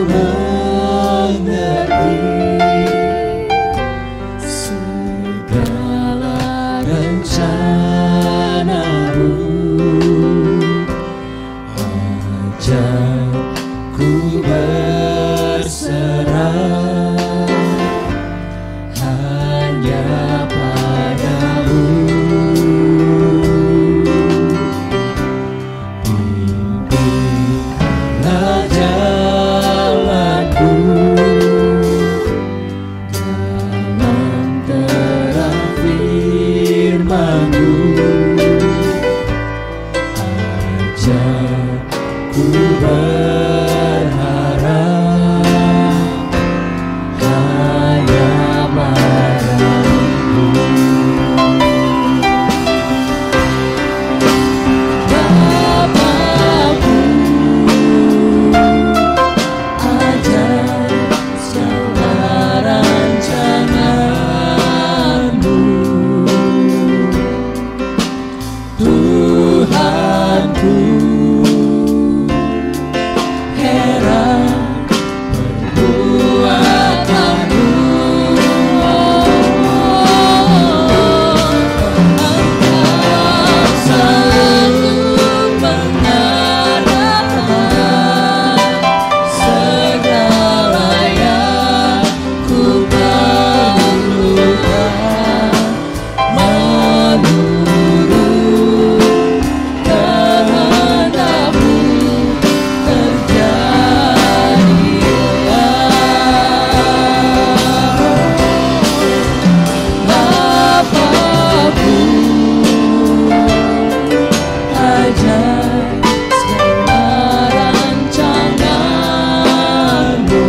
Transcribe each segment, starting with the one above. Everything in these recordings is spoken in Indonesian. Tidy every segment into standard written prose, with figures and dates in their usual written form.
mengerti segala rencanamu. Ajak ku berserah hanya padamu. Pimpinlah jalanku dalam terang firman-Mu. Ajak ku berharap hanya padamu. Bapakku, ajak segala rancangan-Mu. Tuhanku, heran perbuatan-Mu. Engkau selalu mengadakan segala yang ku perlukan menurut kehendak-Mu. Bapakku, ajak segala rancangan-Mu.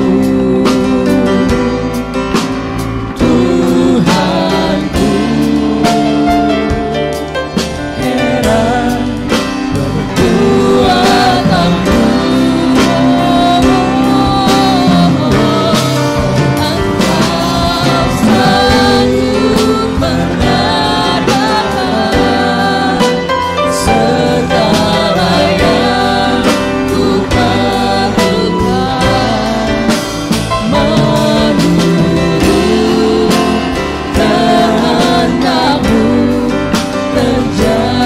Tuhanku, heran perbuatan-Mu. Engkau selalu mengadakan segala yang ku perlukan menurut kehendak-Mu. Terjadilah.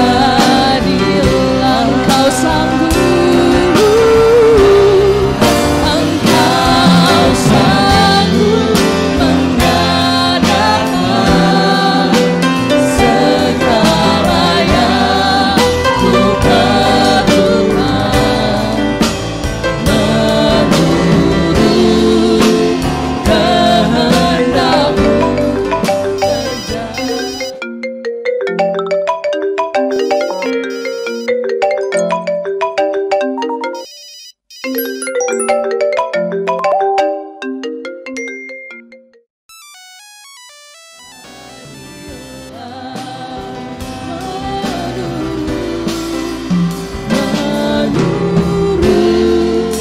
Engkau sanggup, Engkau sanggup mengadakan segala yang ku perlukan menurut kehendak-Mu. Menurut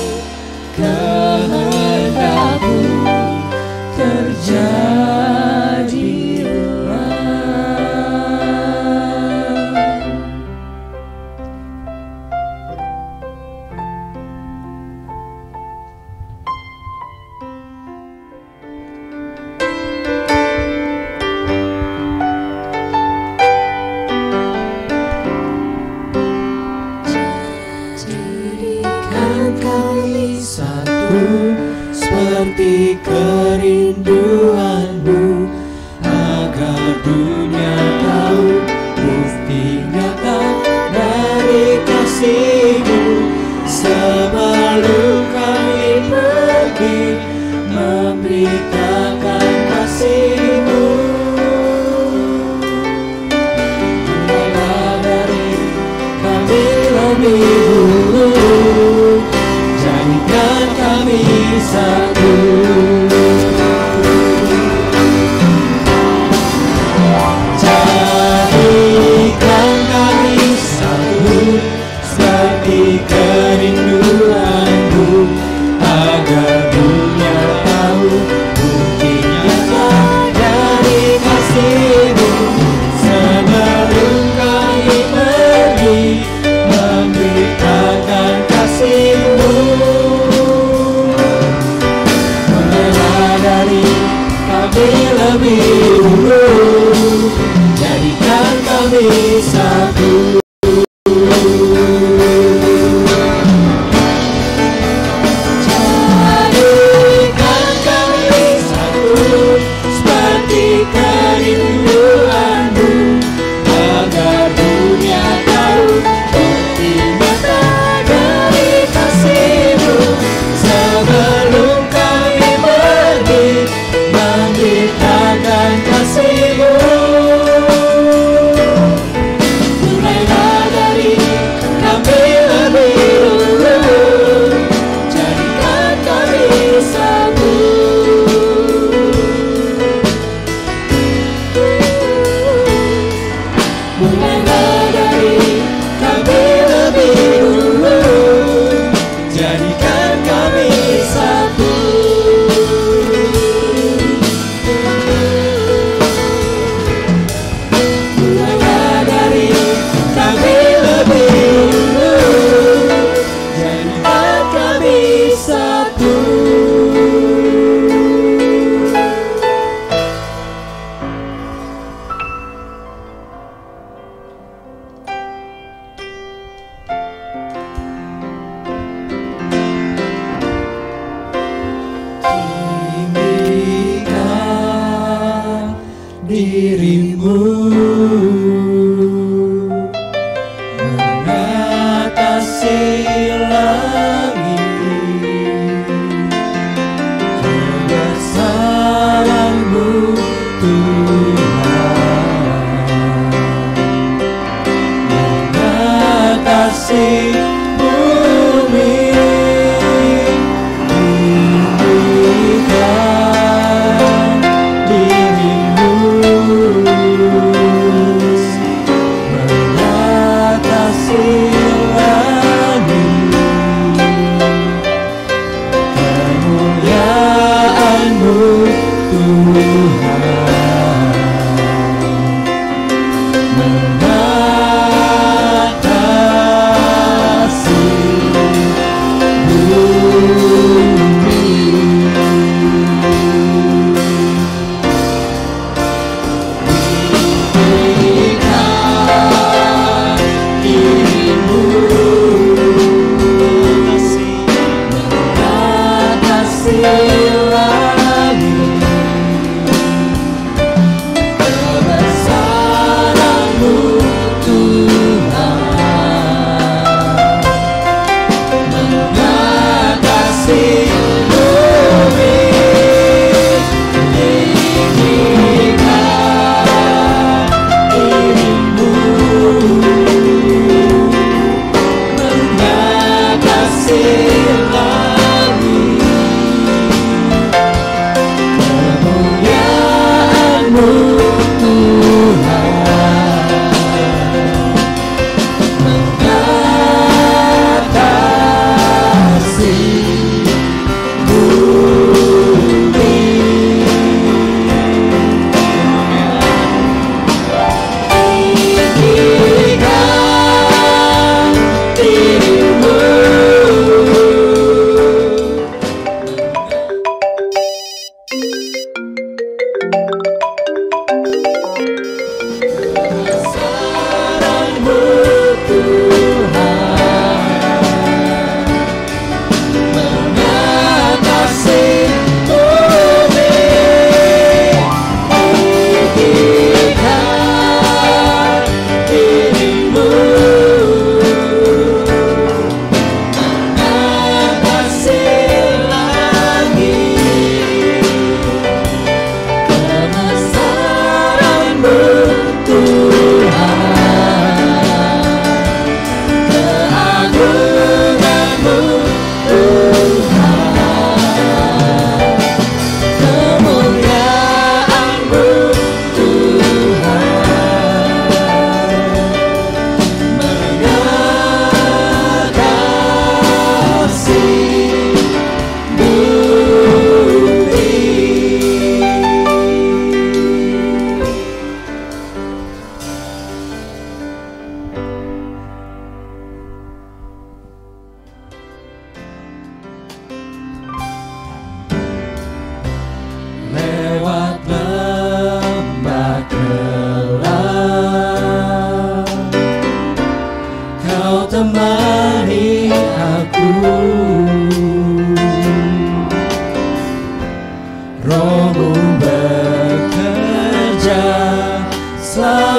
kehendak-Mu jadikan kami satu seperti kerinduan-Mu. lebih dulu, jadikan kami satu. Jadikan kami satu, seperti kerinduanmu, agar dunia tahu bukti nyata dari kasihmu. Sebelum kami pergi memberitakan kasihmu,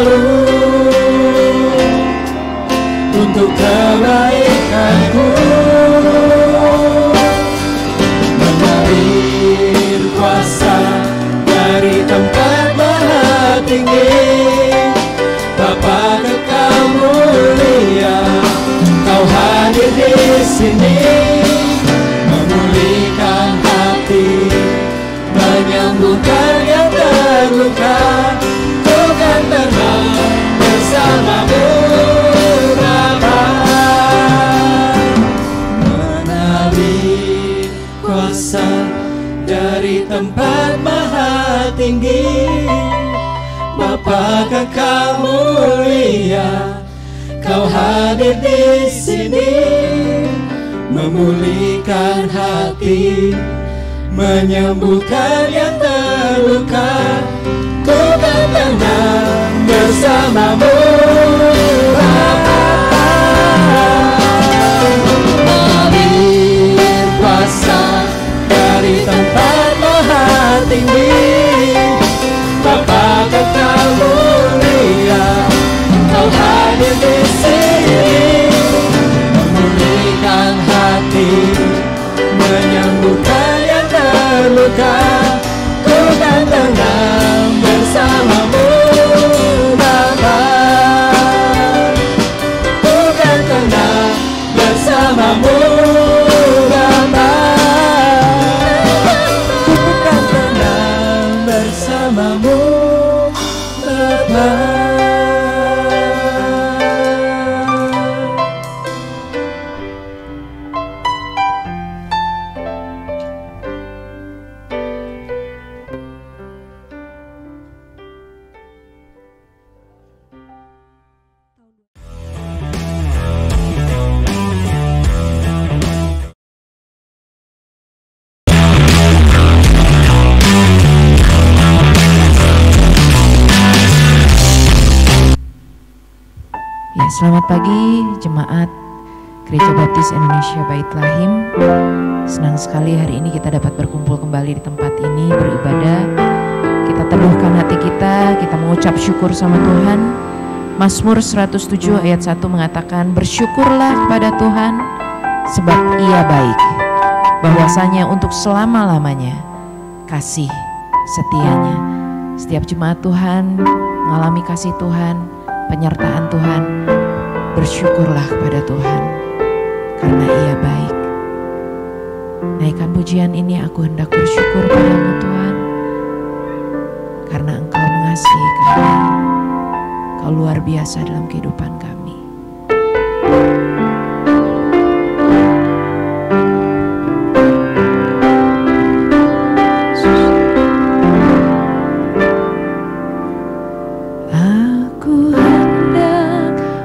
selalu untuk kebaikanku. Mengalir kuasa dari tempat maha tinggi, Bapa Kekal mulia, Kau hadir di sini, memulihkan hati, menyembuhkan yang terluka. Tuhan tenang bersamamu Bapa. Mengalir kuasa dari tempat maha tinggi, Bapa Kekal mulia, Kau hadir di sini, memulihkan hati, menyembuhkan yang terluka. Tuhan tenang bersamamu Bapa. Mengalir kuasa dari tempat maha tinggi, Bapa Kekal mulia, Kau hadir di sini, memulihkan hati, menyembuhkan yang terluka. Tuhan tenang bersamamu Bapa. Tuhan tenang bersamamu Bapa. Tuhan tenang bersamamu Bapa. Ya, selamat pagi jemaat Gereja Baptis Indonesia Bait Lahim. Senang sekali hari ini kita dapat berkumpul kembali di tempat ini beribadah. Kita teduhkan hati kita mengucap syukur sama Tuhan. Mazmur 107 ayat 1 mengatakan, bersyukurlah kepada Tuhan sebab Ia baik, bahwasanya untuk selama-lamanya kasih setianya. Setiap jemaat Tuhan mengalami kasih Tuhan, penyertaan Tuhan. Bersyukurlah kepada Tuhan karena Ia baik. Naikkan pujian ini, aku hendak bersyukur padamu Tuhan, karena Engkau mengasihi kami. Kau luar biasa dalam kehidupan kami.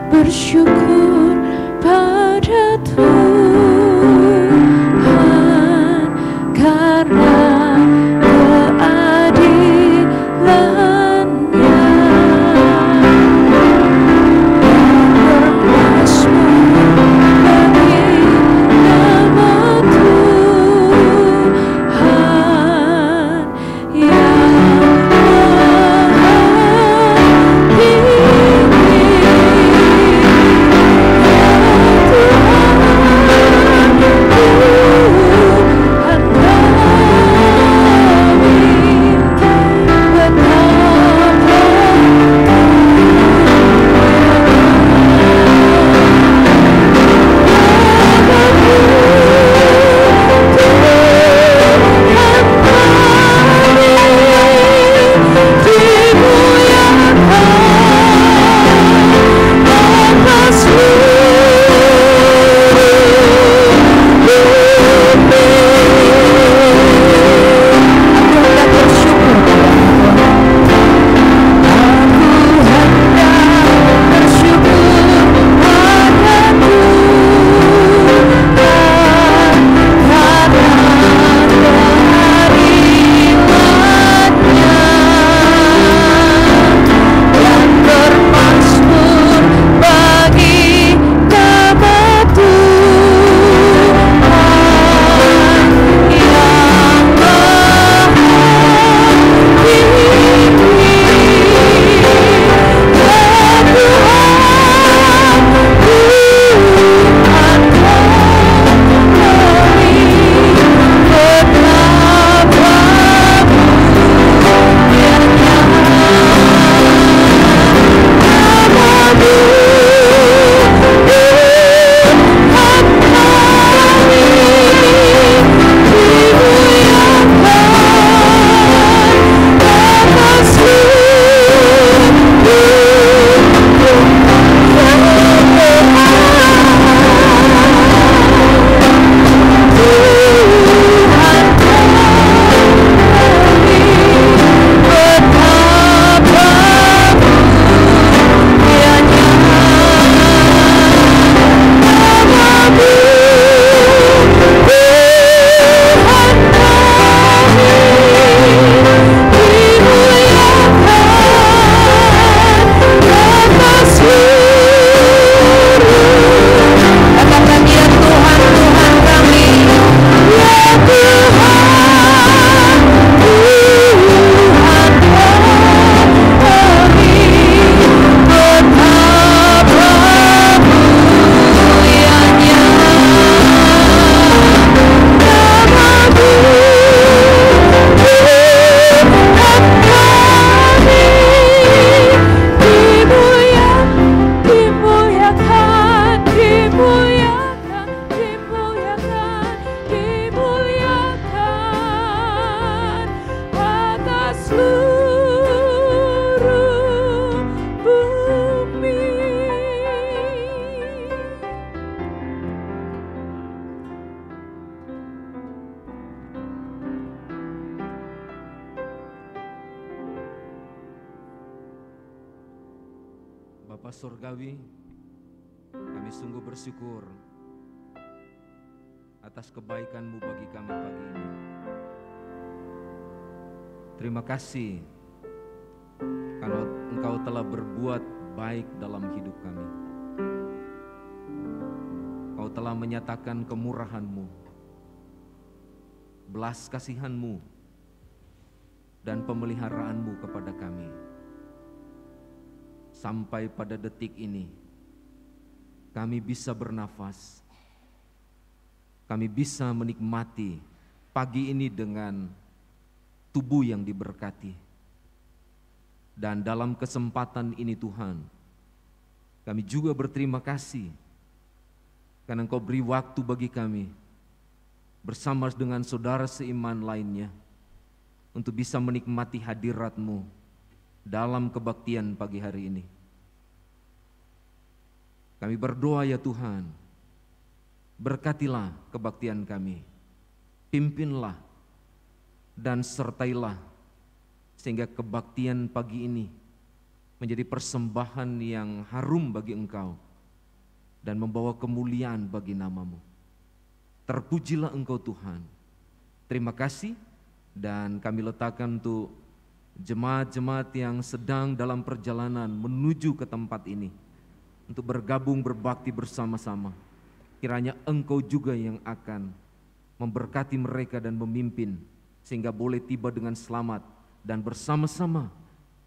Bersyukur pada Tuhan karena keadilan-Nya. Bapa Surgawi, kami sungguh bersyukur atas kebaikan-Mu bagi kami pagi ini. Terima kasih karena Engkau telah berbuat baik dalam hidup kami. Engkau telah menyatakan kemurahan-Mu, belas kasihan-Mu, dan pemeliharaan-Mu kepada kami. Sampai pada detik ini, kami bisa bernafas, kami bisa menikmati pagi ini dengan tubuh yang diberkati. Dan dalam kesempatan ini Tuhan, kami juga berterima kasih karena Engkau beri waktu bagi kami bersama dengan saudara seiman lainnya untuk bisa menikmati hadirat-Mu dalam kebaktian pagi hari ini. Kami berdoa ya Tuhan, berkatilah kebaktian kami, pimpinlah dan sertailah sehingga kebaktian pagi ini menjadi persembahan yang harum bagi Engkau dan membawa kemuliaan bagi nama-Mu. Terpujilah Engkau Tuhan. Terima kasih, dan kami letakkan untuk jemaat-jemaat yang sedang dalam perjalanan menuju ke tempat ini untuk bergabung berbakti bersama-sama. Kiranya Engkau juga yang akan memberkati mereka dan memimpin sehingga boleh tiba dengan selamat dan bersama-sama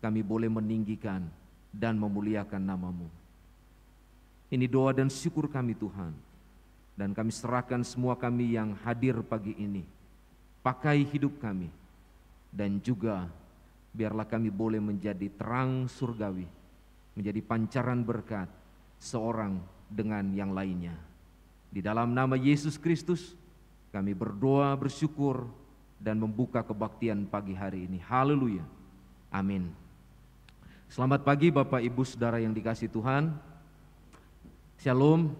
kami boleh meninggikan dan memuliakan nama-Mu. Ini doa dan syukur kami Tuhan, dan kami serahkan semua kami yang hadir pagi ini. Pakai hidup kami, dan juga biarlah kami boleh menjadi terang surgawi, menjadi pancaran berkat seorang dengan yang lainnya. Di dalam nama Yesus Kristus kami berdoa, bersyukur, dan membuka kebaktian pagi hari ini. Haleluya. Amin. Selamat pagi Bapak Ibu Saudara yang dikasihi Tuhan. Shalom.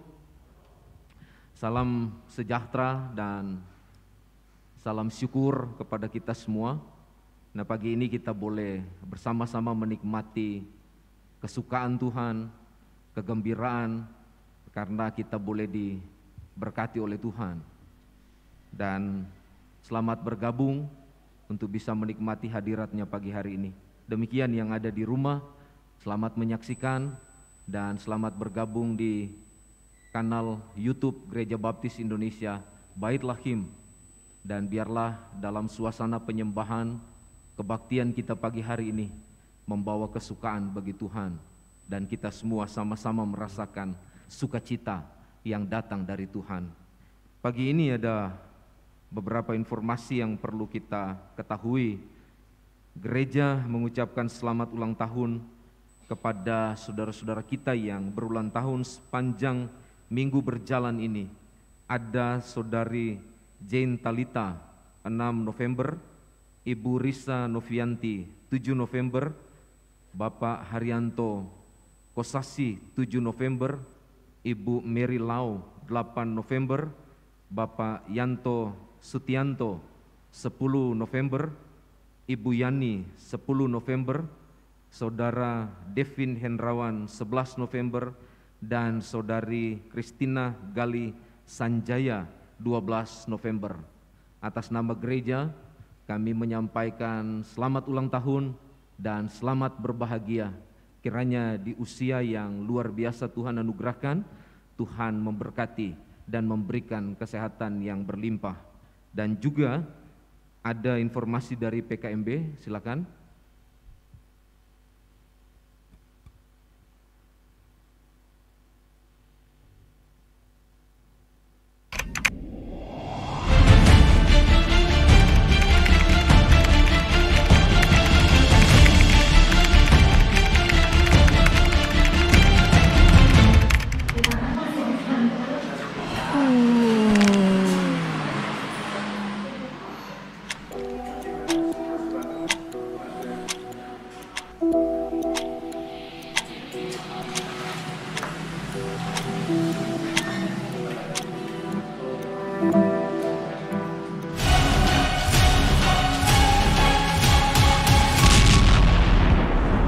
Salam sejahtera dan salam syukur kepada kita semua. Nah, pagi ini kita boleh bersama-sama menikmati kesukaan Tuhan, kegembiraan, karena kita boleh diberkati oleh Tuhan. Dan selamat bergabung untuk bisa menikmati hadirat-Nya pagi hari ini. Demikian yang ada di rumah, selamat menyaksikan dan selamat bergabung di kanal YouTube Gereja Baptis Indonesia Bait Lahim. Dan biarlah dalam suasana penyembahan, kebaktian kita pagi hari ini membawa kesukaan bagi Tuhan, dan kita semua sama-sama merasakan sukacita yang datang dari Tuhan. Pagi ini ada beberapa informasi yang perlu kita ketahui. Gereja mengucapkan selamat ulang tahun kepada saudara-saudara kita yang berulang tahun sepanjang minggu berjalan ini. Ada saudari Jane Talita 6 November, Ibu Risa Novianti 7 November, Bapak Haryanto Kosasi 7 November, Ibu Mary Lau 8 November, Bapak Yanto Sutianto 10 November, Ibu Yani 10 November, Saudara Devin Hendrawan 11 November, dan Saudari Kristina Gali Sanjaya 12 November. Atas nama gereja kami menyampaikan selamat ulang tahun dan selamat berbahagia. Kiranya di usia yang luar biasa Tuhan anugerahkan, Tuhan memberkati dan memberikan kesehatan yang berlimpah. Dan juga ada informasi dari PKMB, silakan.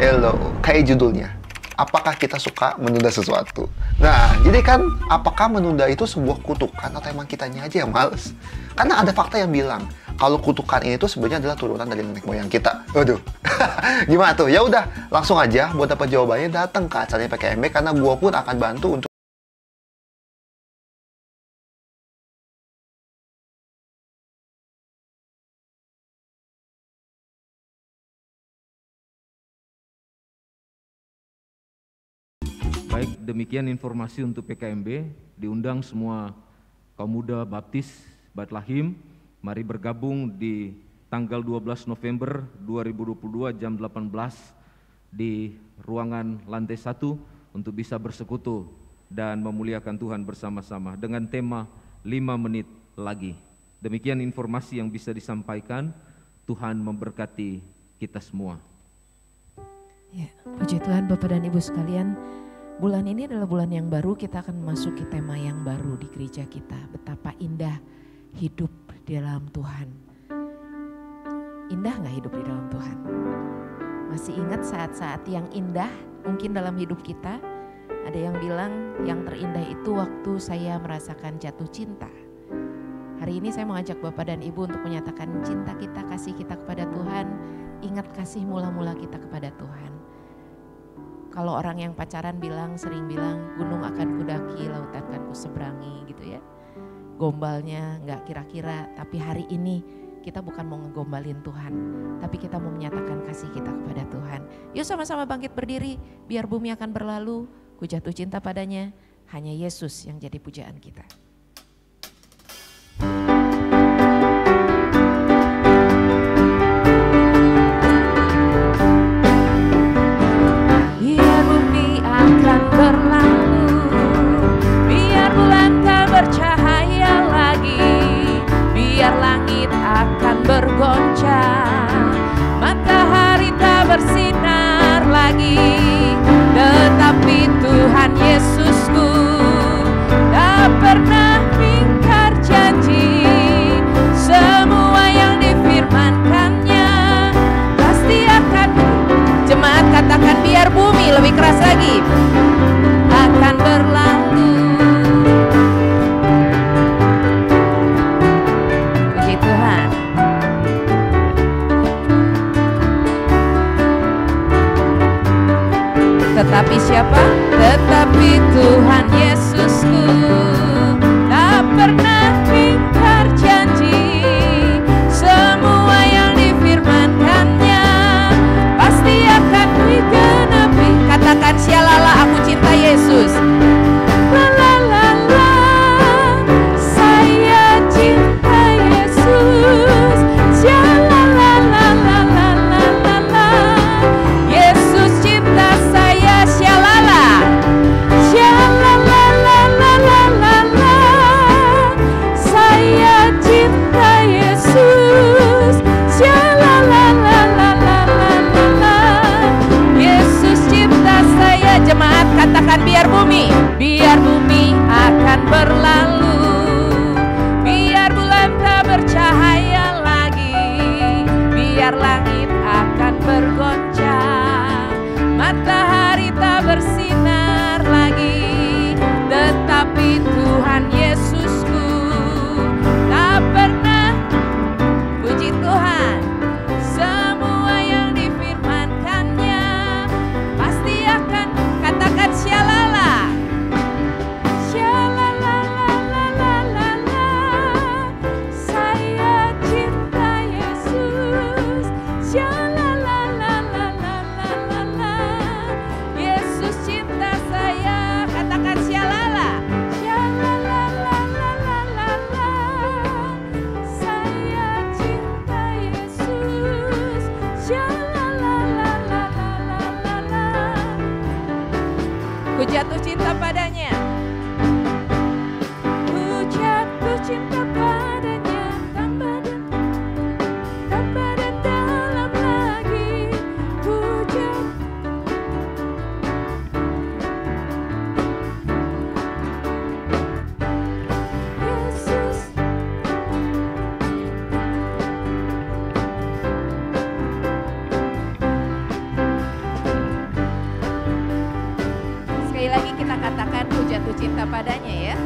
Hello, kayak judulnya. apakah kita suka menunda sesuatu? Nah, jadi kan apakah menunda itu sebuah kutukan atau emang kitanya aja yang males? Karena ada fakta yang bilang kalau kutukan ini tuh sebenarnya adalah turunan dari nenek moyang kita. Waduh, gimana tuh? Ya udah, langsung aja buat dapat jawabannya datang ke acaranya PKMB karena gua pun akan bantu untuk Baik, demikian informasi untuk PKMB. Diundang semua kaum muda baptis Baitlahim. Mari bergabung di tanggal 12 November 2022 jam 18 di ruangan lantai 1 untuk bisa bersekutu dan memuliakan Tuhan bersama-sama dengan tema 5 menit lagi. Demikian informasi yang bisa disampaikan. Tuhan memberkati kita semua. Ya, puji Tuhan Bapak dan Ibu sekalian. Bulan ini adalah bulan yang baru, kita akan memasuki tema yang baru di gereja kita. Betapa indah hidup di dalam Tuhan. Indah gak hidup di dalam Tuhan? Masih ingat saat-saat yang indah mungkin dalam hidup kita? Ada yang bilang yang terindah itu waktu saya merasakan jatuh cinta. Hari ini saya mengajak Bapak dan Ibu untuk menyatakan cinta kita, kasih kita kepada Tuhan. Ingat kasih mula-mula kita kepada Tuhan. Kalau orang yang pacaran sering bilang gunung akan kudaki, lautan akan kuseberangi gitu ya. Gombalnya nggak kira-kira, tapi hari ini kita bukan mau ngegombalin Tuhan, tapi kita mau menyatakan kasih kita kepada Tuhan. Yuk sama-sama bangkit berdiri, biar bumi akan berlalu, ku jatuh cinta padanya, hanya Yesus yang jadi pujaan kita. Bergoncang, matahari tak bersinar lagi, tetapi Tuhan Yesusku tak pernah ingkar janji. Semua yang difirmankannya pasti akan. Jemaat katakan biar bumi, lebih keras lagi, akan berlalu. Puji Tuhan. Tetapi siapa? Tetapi Tuhan Yesusku tak pernah ingkar janji. Semua yang difirmankannya pasti akan digenapi. Katakan sialala, aku cinta Yesus. La la la la, saya cinta Yesus. Sialala la la la la la la, Yesus cinta saya. Sialala, sialala la la la la la, saya cinta Yesus. Sialala la la la la la la, Yesus cinta saya. Jemaat katakan biar bumi akan berlalu, biar bulan tak bercahaya lagi, biar langit akan bergoncang, matahari tak bersinar lagi, tetapi Tuhan Yesusku tak pernah. Puji Tuhan. Semua yang difirmankannya pasti akan. Katakan sialala, sialala la la la la la, saya cinta Yesus. Sialala la la la la la la, Yesus cinta saya. Katakan sialala, sialala la la la la la, saya cinta Yesus. Sialala la la la la la la, ku jatuh cinta padanya. Ku jatuh cinta padanya, tambah dan dalam lagi. Ku jatuh. Yesus. kita katakan ku jatuh cinta padanya ya.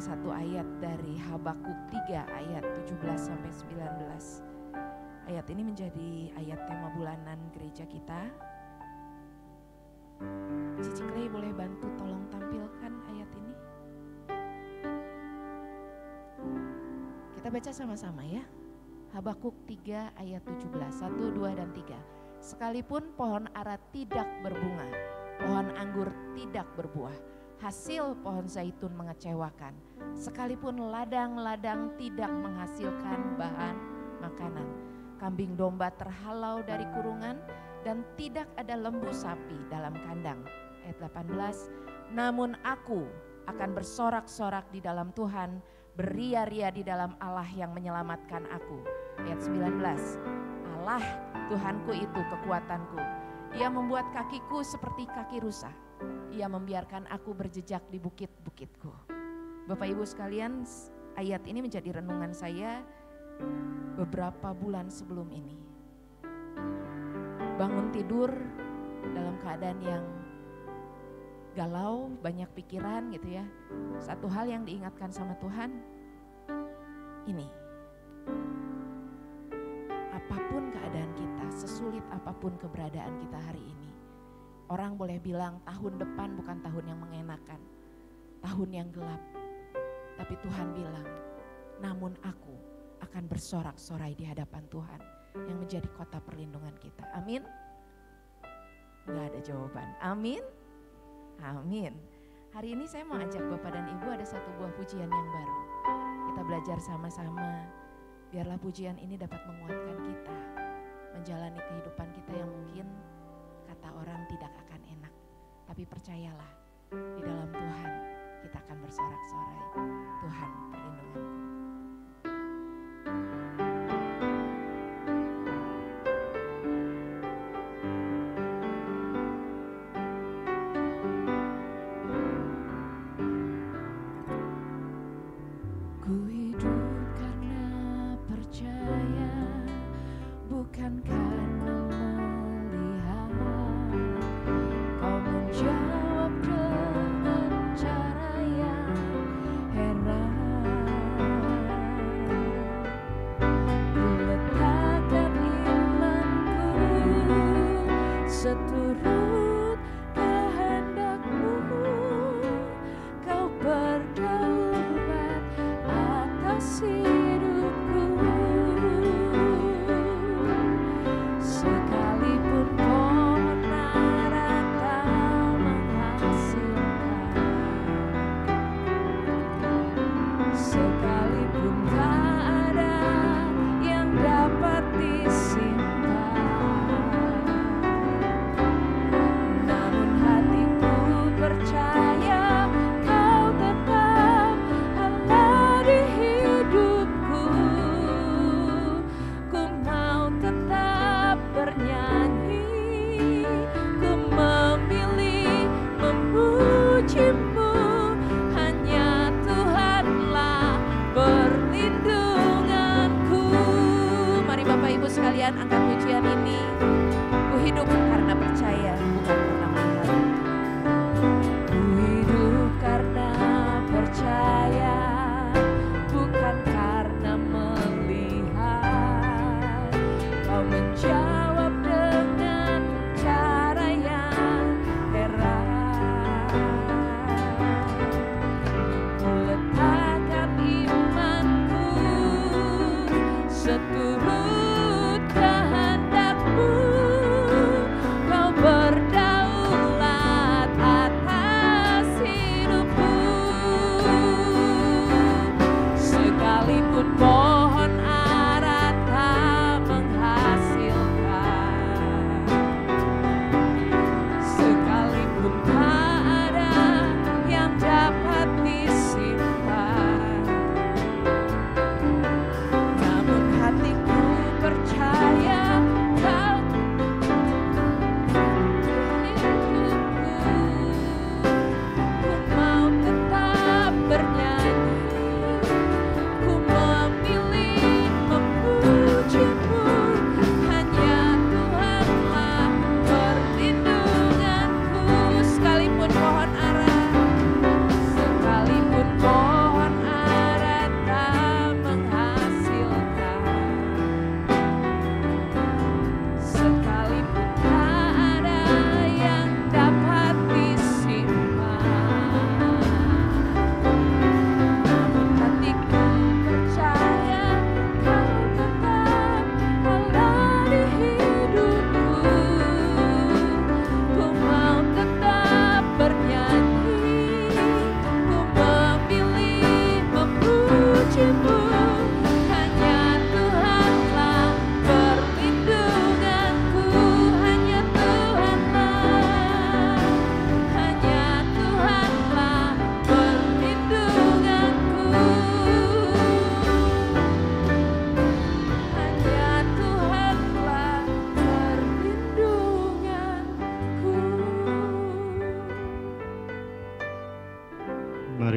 Satu ayat dari Habakuk 3 ayat 17 sampai 19. Ayat ini menjadi ayat tema bulanan gereja kita. Cici Clay boleh bantu tolong tampilkan ayat ini. Kita baca sama-sama ya. Habakuk 3 ayat 17, 1, 2 dan 3. Sekalipun pohon ara tidak berbunga, pohon anggur tidak berbuah, hasil pohon zaitun mengecewakan, sekalipun ladang-ladang tidak menghasilkan bahan makanan, kambing domba terhalau dari kurungan dan tidak ada lembu sapi dalam kandang. Ayat 18, namun aku akan bersorak-sorak di dalam Tuhan, beria-ria di dalam Allah yang menyelamatkan aku. Ayat 19, Allah Tuhanku itu kekuatanku, Ia membuat kakiku seperti kaki rusa. Ia membiarkan aku berjejak di bukit-bukitku. Bapak Ibu sekalian, ayat ini menjadi renungan saya beberapa bulan sebelum ini. Bangun tidur dalam keadaan yang galau, banyak pikiran gitu ya. Satu hal yang diingatkan sama Tuhan, ini. Apapun keadaan kita, sesulit apapun keberadaan kita hari ini. Orang boleh bilang tahun depan bukan tahun yang mengenakan, tahun yang gelap. Tapi Tuhan bilang, namun aku akan bersorak-sorai di hadapan Tuhan yang menjadi kota perlindungan kita. Amin? Gak ada jawaban. Amin? Amin. Hari ini saya mau ajak Bapak dan Ibu ada satu buah pujian yang baru. Kita belajar sama-sama, biarlah pujian ini dapat menguatkan kita, menjalani kehidupan kita yang mungkin kata orang tidak akan enak. Tapi percayalah, di dalam Tuhan kita akan bersorak-sorai. Tuhan perlindunganku. Ku hidup karena percaya, bukan karena melihat. Kau menjawab dengan cara yang heran. Ku letakkan imanku seturut kehendak-Mu. Kau berdaulat atas hidupku. Sekalipun pohon ara tak menghasilkan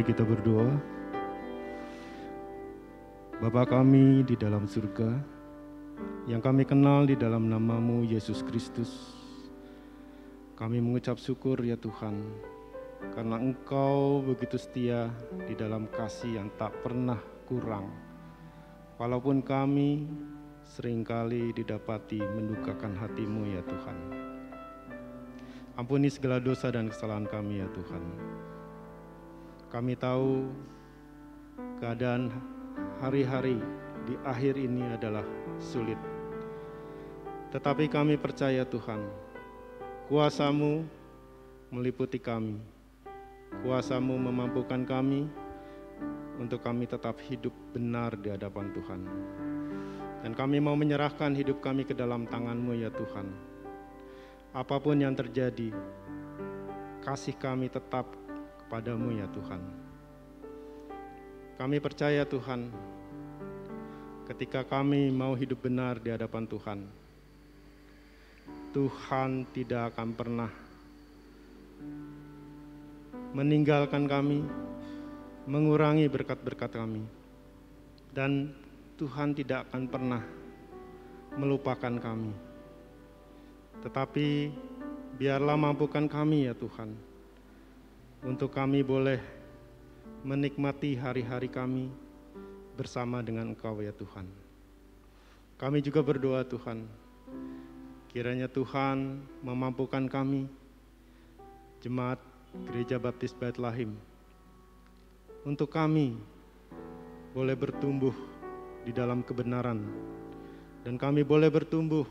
kita berdoa. Bapa kami di dalam surga, yang kami kenal di dalam nama-Mu Yesus Kristus, kami mengucap syukur ya Tuhan, karena Engkau begitu setia di dalam kasih yang tak pernah kurang. Walaupun kami seringkali didapati mendukakan hati-Mu ya Tuhan. Ampuni segala dosa dan kesalahan kami ya Tuhan. Kami tahu keadaan hari-hari di akhir ini adalah sulit. Tetapi kami percaya Tuhan, kuasa-Mu meliputi kami. Kuasa-Mu memampukan kami untuk kami tetap hidup benar di hadapan Tuhan. Dan kami mau menyerahkan hidup kami ke dalam tangan-Mu ya Tuhan. Apapun yang terjadi, kasih kami tetap kepada-Mu ya Tuhan. Kami percaya Tuhan, ketika kami mau hidup benar di hadapan Tuhan, Tuhan tidak akan pernah meninggalkan kami, mengurangi berkat-berkat kami, dan Tuhan tidak akan pernah melupakan kami. Tetapi biarlah mampukan kami ya Tuhan, untuk kami boleh menikmati hari-hari kami bersama dengan Engkau ya Tuhan. Kami juga berdoa Tuhan, kiranya Tuhan memampukan kami, Jemaat Gereja Baptis Bait Lahim, untuk kami boleh bertumbuh di dalam kebenaran, dan kami boleh bertumbuh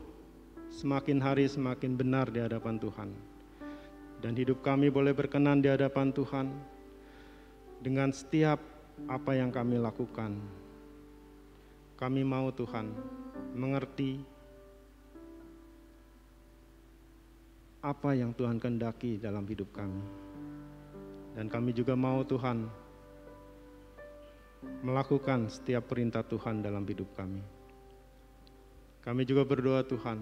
semakin hari semakin benar di hadapan Tuhan. Dan hidup kami boleh berkenan di hadapan Tuhan dengan setiap apa yang kami lakukan. Kami mau Tuhan mengerti apa yang Tuhan kehendaki dalam hidup kami. Dan kami juga mau Tuhan melakukan setiap perintah Tuhan dalam hidup kami. Kami juga berdoa Tuhan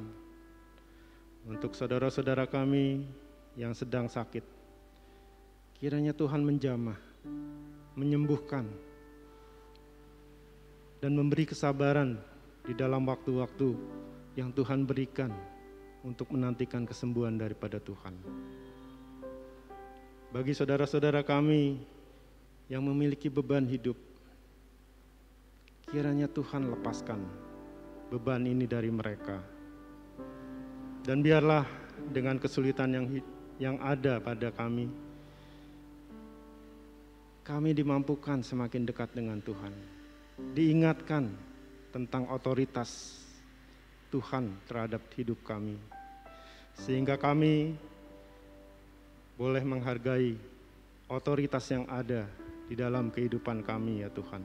untuk saudara-saudara kami yang sedang sakit. Kiranya Tuhan menjamah, menyembuhkan, dan memberi kesabaran di dalam waktu-waktu yang Tuhan berikan untuk menantikan kesembuhan daripada Tuhan. Bagi saudara-saudara kami yang memiliki beban hidup, kiranya Tuhan lepaskan beban ini dari mereka. Dan biarlah dengan kesulitan yang ada pada kami dimampukan semakin dekat dengan Tuhan. Diingatkan tentang otoritas Tuhan terhadap hidup kami. Sehingga kami boleh menghargai otoritas yang ada di dalam kehidupan kami ya Tuhan.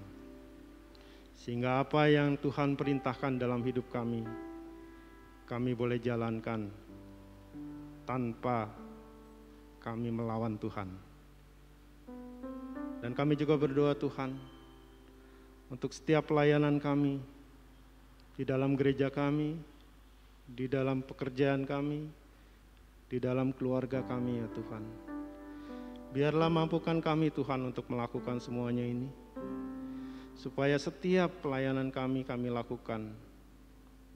Sehingga apa yang Tuhan perintahkan dalam hidup kami boleh jalankan tanpa kami melawan Tuhan. Dan kami juga berdoa Tuhan untuk setiap pelayanan kami di dalam gereja kami, di dalam pekerjaan kami, di dalam keluarga kami ya Tuhan. Biarlah mampukan kami Tuhan untuk melakukan semuanya ini, supaya setiap pelayanan kami lakukan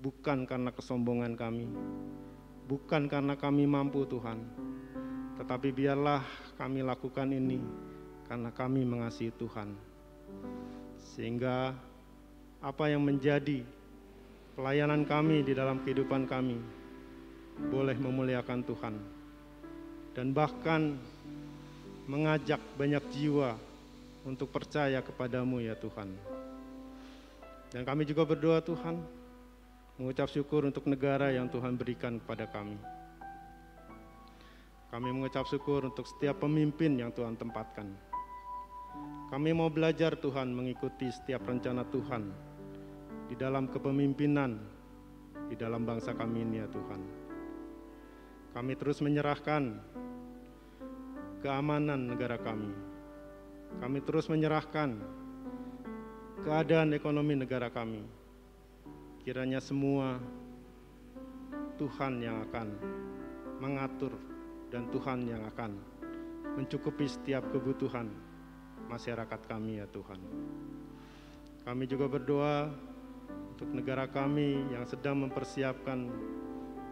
bukan karena kesombongan kami, bukan karena kami mampu Tuhan, tetapi biarlah kami lakukan ini karena kami mengasihi Tuhan. Sehingga apa yang menjadi pelayanan kami di dalam kehidupan kami boleh memuliakan Tuhan, dan bahkan mengajak banyak jiwa untuk percaya kepadamu ya Tuhan. Dan kami juga berdoa Tuhan, mengucap syukur untuk negara yang Tuhan berikan kepada kami. Kami mengucap syukur untuk setiap pemimpin yang Tuhan tempatkan. Kami mau belajar Tuhan mengikuti setiap rencana Tuhan di dalam kepemimpinan di dalam bangsa kami ini ya Tuhan. Kami terus menyerahkan keamanan negara kami. Kami terus menyerahkan keadaan ekonomi negara kami. Kiranya semua Tuhan yang akan mengatur dan Tuhan yang akan mencukupi setiap kebutuhan masyarakat kami ya Tuhan. Kami juga berdoa untuk negara kami yang sedang mempersiapkan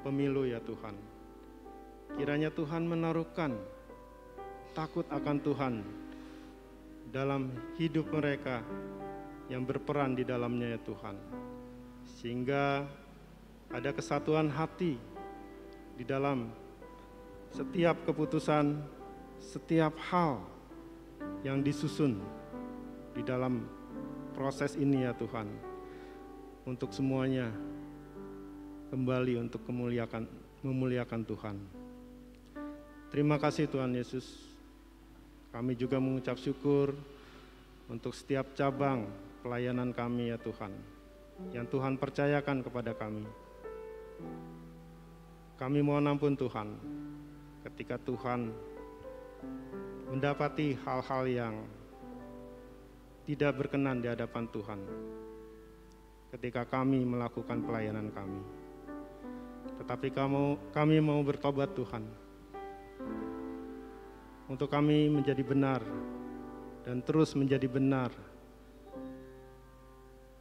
pemilu ya Tuhan. Kiranya Tuhan menaruhkan takut akan Tuhan dalam hidup mereka yang berperan di dalamnya ya Tuhan. Sehingga ada kesatuan hati di dalam setiap keputusan, setiap hal yang disusun di dalam proses ini ya Tuhan. Untuk semuanya kembali untuk memuliakan Tuhan. Terima kasih Tuhan Yesus. Kami juga mengucap syukur untuk setiap cabang pelayanan kami ya Tuhan, yang Tuhan percayakan kepada kami. Kami mohon ampun Tuhan, ketika Tuhan mendapati hal-hal yang tidak berkenan di hadapan Tuhan, ketika kami melakukan pelayanan kami. Tetapi kami mau bertobat Tuhan, untuk kami menjadi benar dan terus menjadi benar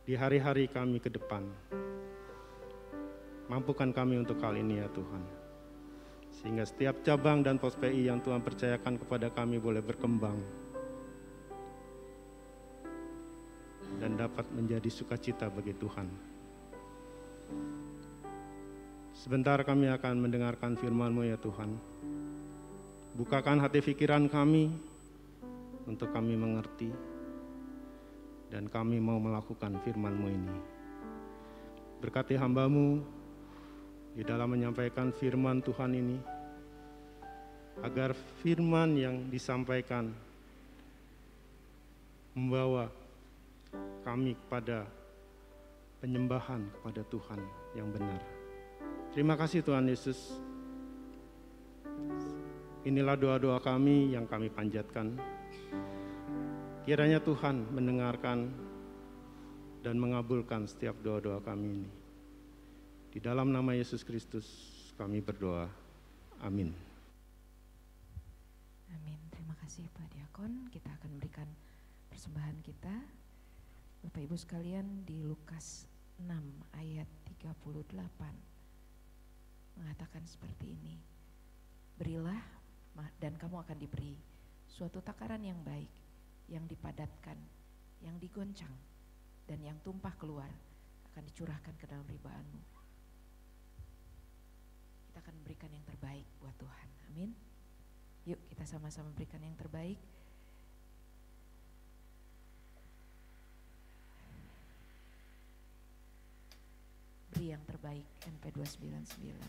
di hari-hari kami ke depan. Mampukan kami untuk hal ini ya Tuhan, sehingga setiap cabang dan pos PI yang Tuhan percayakan kepada kami boleh berkembang dan dapat menjadi sukacita bagi Tuhan. Sebentar kami akan mendengarkan firman-Mu ya Tuhan. Bukakan hati pikiran kami untuk kami mengerti dan kami mau melakukan firman-Mu ini. Berkati hamba-Mu di dalam menyampaikan firman Tuhan ini, agar firman yang disampaikan membawa kami kepada penyembahan kepada Tuhan yang benar. Terima kasih Tuhan Yesus. Inilah doa-doa kami yang kami panjatkan. Kiranya Tuhan mendengarkan dan mengabulkan setiap doa-doa kami ini. Di dalam nama Yesus Kristus kami berdoa. Amin. Amin. Terima kasih Pak Diakon. Kita akan berikan persembahan kita. Bapak Ibu sekalian, di Lukas 6 ayat 38 mengatakan seperti ini. Berilah dan kamu akan diberi suatu takaran yang baik, yang dipadatkan, yang digoncang, dan yang tumpah keluar akan dicurahkan ke dalam ribaanmu. Kita akan memberikan yang terbaik buat Tuhan. Amin. Yuk kita sama-sama berikan yang terbaik. Beri yang terbaik, NP299.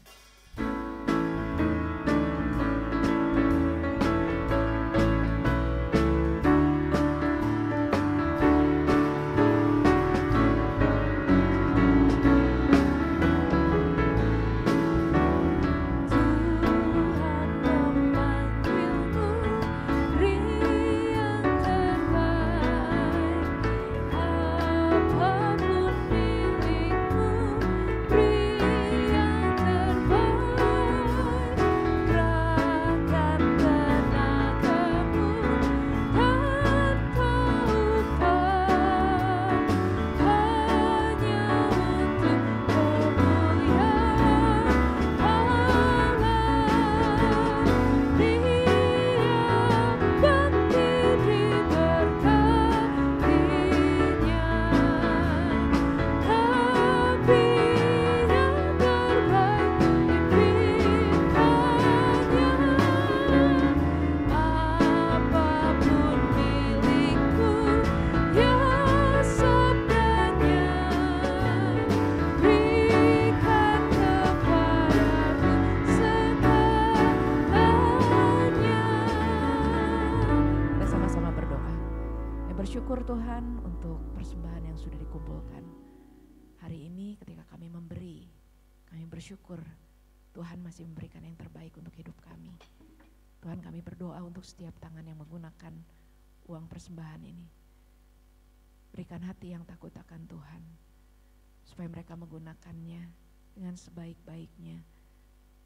Bersyukur Tuhan untuk persembahan yang sudah dikumpulkan. Hari ini ketika kami memberi, kami bersyukur Tuhan masih memberikan yang terbaik untuk hidup kami. Tuhan, kami berdoa untuk setiap tangan yang menggunakan uang persembahan ini. Berikan hati yang takut akan Tuhan, supaya mereka menggunakannya dengan sebaik-baiknya,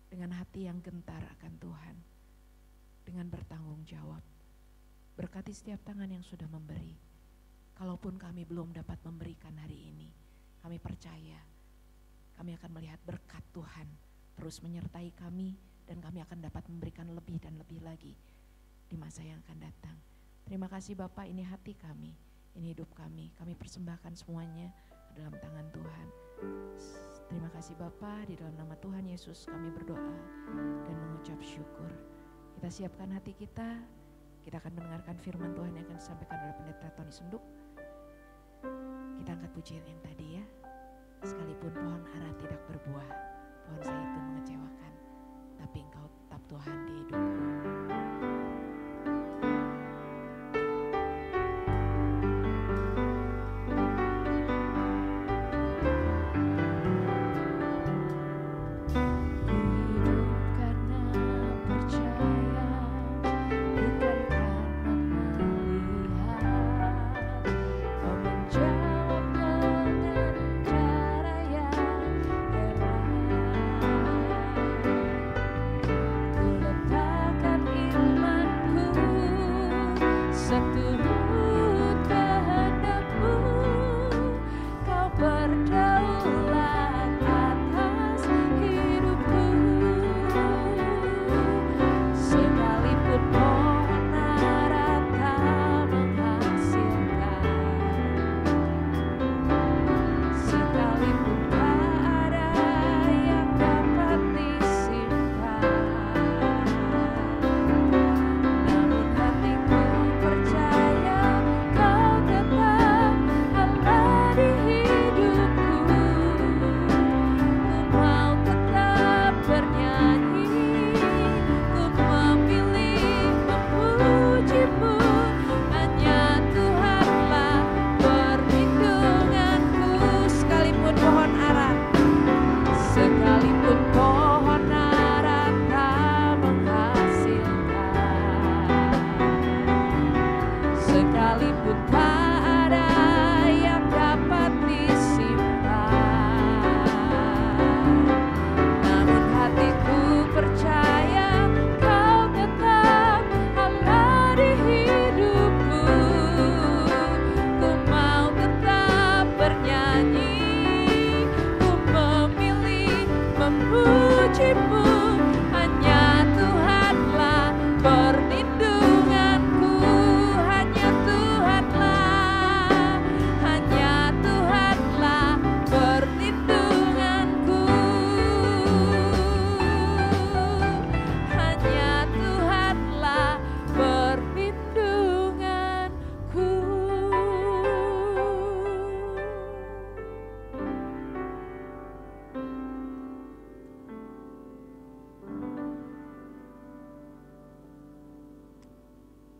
dengan hati yang gentar akan Tuhan, dengan bertanggung jawab. Berkati setiap tangan yang sudah memberi. Kalaupun kami belum dapat memberikan hari ini, kami percaya kami akan melihat berkat Tuhan terus menyertai kami, dan kami akan dapat memberikan lebih dan lebih lagi di masa yang akan datang. Terima kasih Bapak, ini hati kami, ini hidup kami persembahkan semuanya ke dalam tangan Tuhan. Terima kasih Bapak, di dalam nama Tuhan Yesus kami berdoa dan mengucap syukur. Kita siapkan hati kita akan mendengarkan firman Tuhan yang akan disampaikan oleh Pendeta Tony Senduk. Kita angkat pujian yang tadi ya. Sekalipun pohon ara tidak berbuah, pohon zaitun mengecewakan, tapi Engkau tetap Tuhan di hidupku.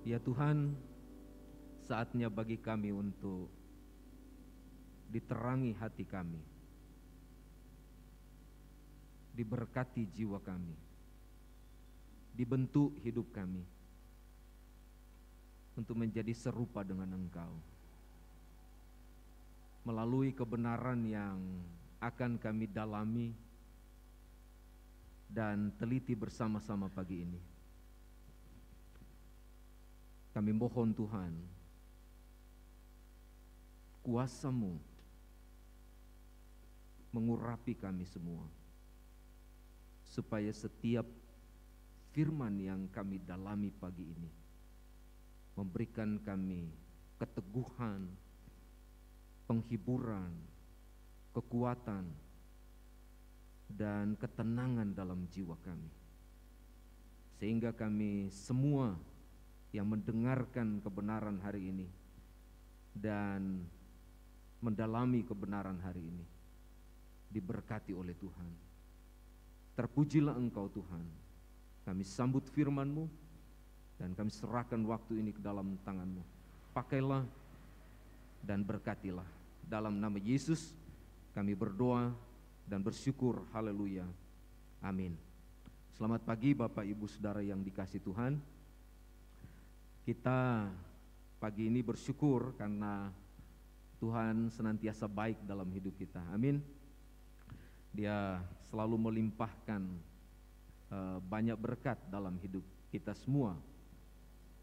Ya Tuhan, saatnya bagi kami untuk diterangi hati kami, diberkati jiwa kami, dibentuk hidup kami untuk menjadi serupa dengan Engkau melalui kebenaran yang akan kami dalami dan teliti bersama-sama pagi ini. Kami mohon Tuhan, kuasa-Mu mengurapi kami semua, supaya setiap firman yang kami dalami pagi ini memberikan kami keteguhan, penghiburan, kekuatan, dan ketenangan dalam jiwa kami. Sehingga kami semua yang mendengarkan kebenaran hari ini dan mendalami kebenaran hari ini diberkati oleh Tuhan. Terpujilah Engkau Tuhan. Kami sambut firman-Mu dan kami serahkan waktu ini ke dalam tangan-Mu. Pakailah dan berkatilah. Dalam nama Yesus kami berdoa dan bersyukur. Haleluya. Amin. Selamat pagi Bapak Ibu Saudara yang dikasihi Tuhan. Kita pagi ini bersyukur karena Tuhan senantiasa baik dalam hidup kita. Amin. Dia selalu melimpahkan banyak berkat dalam hidup kita semua.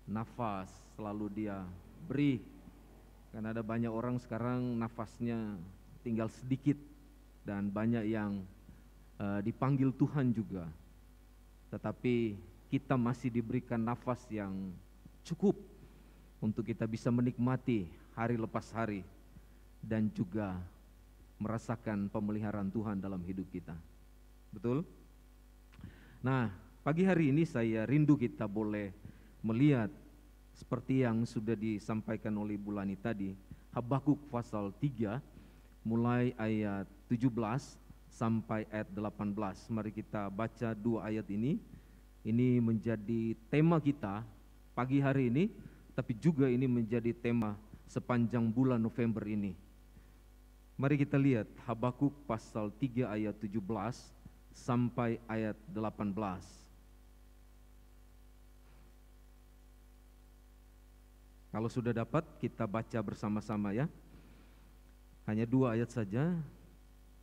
nafas selalu Dia beri. Karena ada banyak orang sekarang nafasnya tinggal sedikit dan banyak yang dipanggil Tuhan juga. Tetapi kita masih diberikan nafas yang cukup untuk kita bisa menikmati hari lepas hari dan juga merasakan pemeliharaan Tuhan dalam hidup kita. Betul? Nah, pagi hari ini saya rindu kita boleh melihat seperti yang sudah disampaikan oleh Bu Lani tadi, Habakuk pasal 3 mulai ayat 17 sampai ayat 18. Mari kita baca 2 ayat ini. Ini menjadi tema kita pagi hari ini, tapi juga ini menjadi tema sepanjang bulan November ini. Mari kita lihat Habakuk pasal 3 ayat 17 sampai ayat 18. Kalau sudah dapat, kita baca bersama-sama ya. Hanya 2 ayat saja.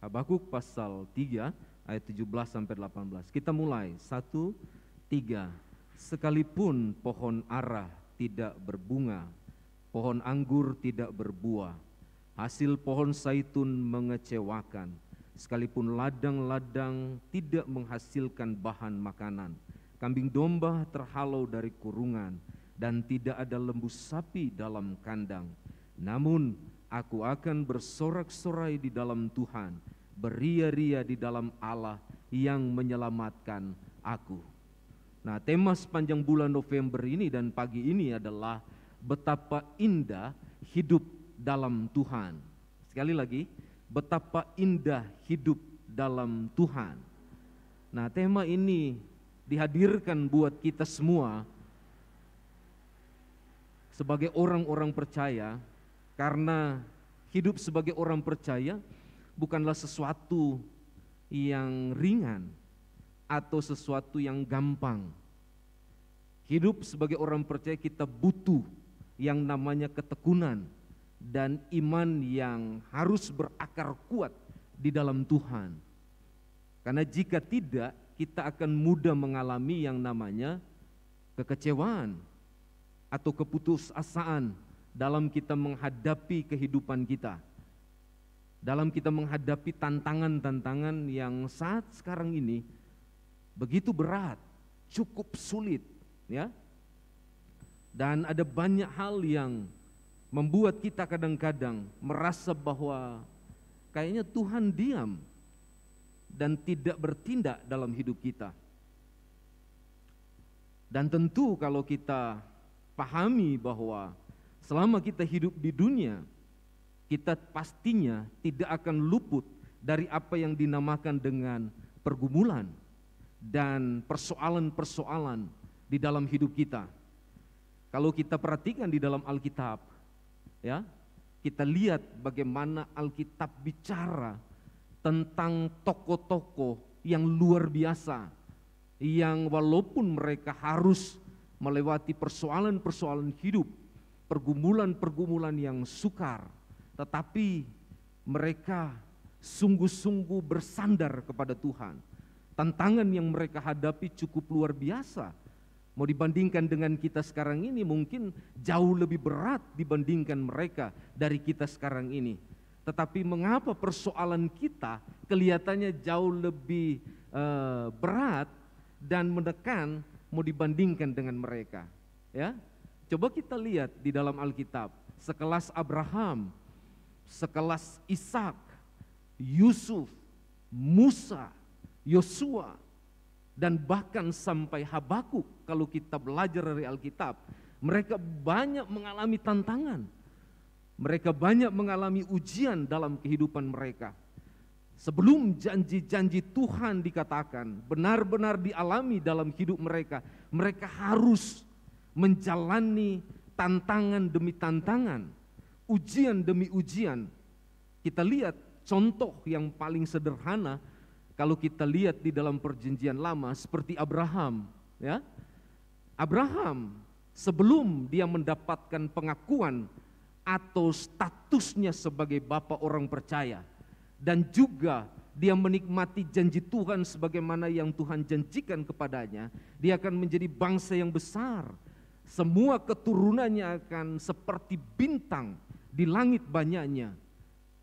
Habakuk pasal 3 ayat 17 sampai 18. Kita mulai. 1, 3. Sekalipun pohon ara tidak berbunga, pohon anggur tidak berbuah, hasil pohon zaitun mengecewakan, sekalipun ladang-ladang tidak menghasilkan bahan makanan, kambing domba terhalau dari kurungan, dan tidak ada lembu sapi dalam kandang. Namun aku akan bersorak-sorai di dalam Tuhan, beria-ria di dalam Allah yang menyelamatkan aku. Nah, tema sepanjang bulan November ini dan pagi ini adalah betapa indah hidup dalam Tuhan. Sekali lagi, betapa indah hidup dalam Tuhan. Nah, tema ini dihadirkan buat kita semua sebagai orang-orang percaya, karena hidup sebagai orang percaya bukanlah sesuatu yang ringan atau sesuatu yang gampang. Hidup sebagai orang percaya kita butuh yang namanya ketekunan dan iman yang harus berakar kuat di dalam Tuhan. Karena jika tidak, kita akan mudah mengalami yang namanya kekecewaan atau keputusasaan dalam kita menghadapi kehidupan kita, dalam kita menghadapi tantangan-tantangan yang saat sekarang ini begitu berat, cukup sulit, ya. Dan ada banyak hal yang membuat kita kadang-kadang merasa bahwa kayaknya Tuhan diam dan tidak bertindak dalam hidup kita. Dan tentu kalau kita pahami bahwa selama kita hidup di dunia, kita pastinya tidak akan luput dari apa yang dinamakan dengan pergumulan dan persoalan-persoalan di dalam hidup kita. Kalau kita perhatikan di dalam Alkitab, ya, kita lihat bagaimana Alkitab bicara tentang tokoh-tokoh yang luar biasa, yang walaupun mereka harus melewati persoalan-persoalan hidup, pergumulan-pergumulan yang sukar, tetapi mereka sungguh-sungguh bersandar kepada Tuhan. Tantangan yang mereka hadapi cukup luar biasa. Mau dibandingkan dengan kita sekarang ini mungkin jauh lebih berat dibandingkan mereka dari kita sekarang ini. Tetapi mengapa persoalan kita kelihatannya jauh lebih berat dan menekan mau dibandingkan dengan mereka, ya? Coba kita lihat di dalam Alkitab, sekelas Abraham, sekelas Ishak, Yusuf, Musa, Yosua, dan bahkan sampai Habakuk. Kalau kita belajar dari Alkitab, mereka banyak mengalami tantangan, mereka banyak mengalami ujian dalam kehidupan mereka. Sebelum janji-janji Tuhan dikatakan, benar-benar dialami dalam hidup mereka, mereka harus menjalani tantangan demi tantangan, ujian demi ujian. Kita lihat contoh yang paling sederhana, kalau kita lihat di dalam perjanjian lama seperti Abraham, ya. Abraham sebelum dia mendapatkan pengakuan atau statusnya sebagai bapa orang percaya, dan juga dia menikmati janji Tuhan sebagaimana yang Tuhan janjikan kepadanya, dia akan menjadi bangsa yang besar. semua keturunannya akan seperti bintang di langit banyaknya.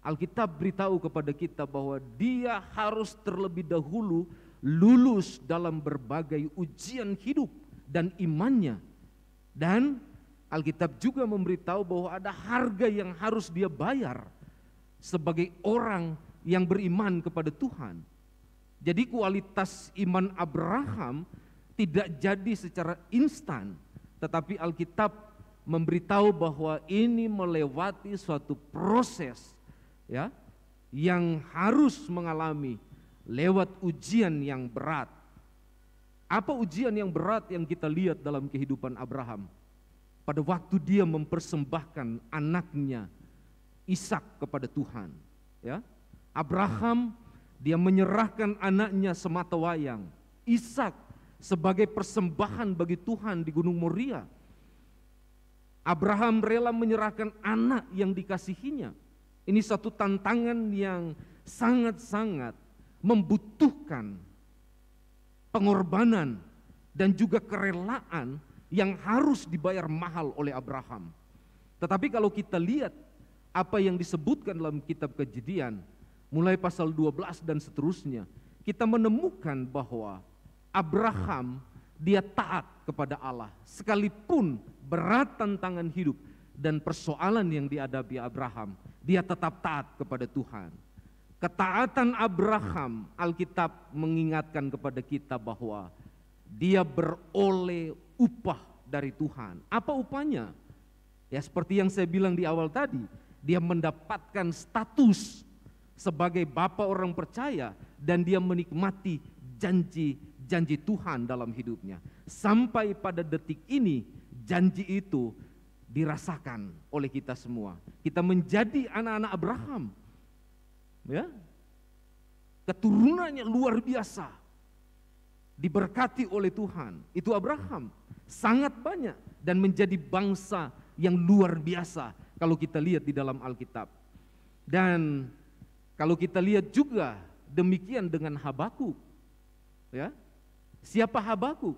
Alkitab beritahu kepada kita bahwa dia harus terlebih dahulu lulus dalam berbagai ujian hidup dan imannya. Dan Alkitab juga memberitahu bahwa ada harga yang harus dia bayar sebagai orang yang beriman kepada Tuhan. Jadi kualitas iman Abraham tidak jadi secara instan, tetapi Alkitab memberitahu bahwa ini melewati suatu proses, ya, yang harus mengalami lewat ujian yang berat. Apa ujian yang berat yang kita lihat dalam kehidupan Abraham? Pada waktu dia mempersembahkan anaknya Ishak kepada Tuhan, ya. Abraham dia menyerahkan anaknya sematawayang, Ishak, sebagai persembahan bagi Tuhan di Gunung Moria. Abraham rela menyerahkan anak yang dikasihinya. Ini satu tantangan yang sangat-sangat membutuhkan pengorbanan dan juga kerelaan yang harus dibayar mahal oleh Abraham. Tetapi kalau kita lihat apa yang disebutkan dalam kitab Kejadian, mulai pasal 12 dan seterusnya, kita menemukan bahwa Abraham dia taat kepada Allah. Sekalipun berat tantangan hidup dan persoalan yang dihadapi Abraham, dia tetap taat kepada Tuhan. Ketaatan Abraham, Alkitab mengingatkan kepada kita bahwa dia beroleh upah dari Tuhan. Apa upahnya? Ya seperti yang saya bilang di awal tadi, dia mendapatkan status sebagai bapa orang percaya dan dia menikmati janji Tuhan dalam hidupnya. Sampai pada detik ini janji itu dirasakan oleh kita semua. Kita menjadi anak-anak Abraham. Ya. Keturunannya luar biasa. Diberkati oleh Tuhan. Itu Abraham. Sangat banyak dan menjadi bangsa yang luar biasa kalau kita lihat di dalam Alkitab. Dan kalau kita lihat juga demikian dengan Habakuk. Ya. Siapa Habakuk?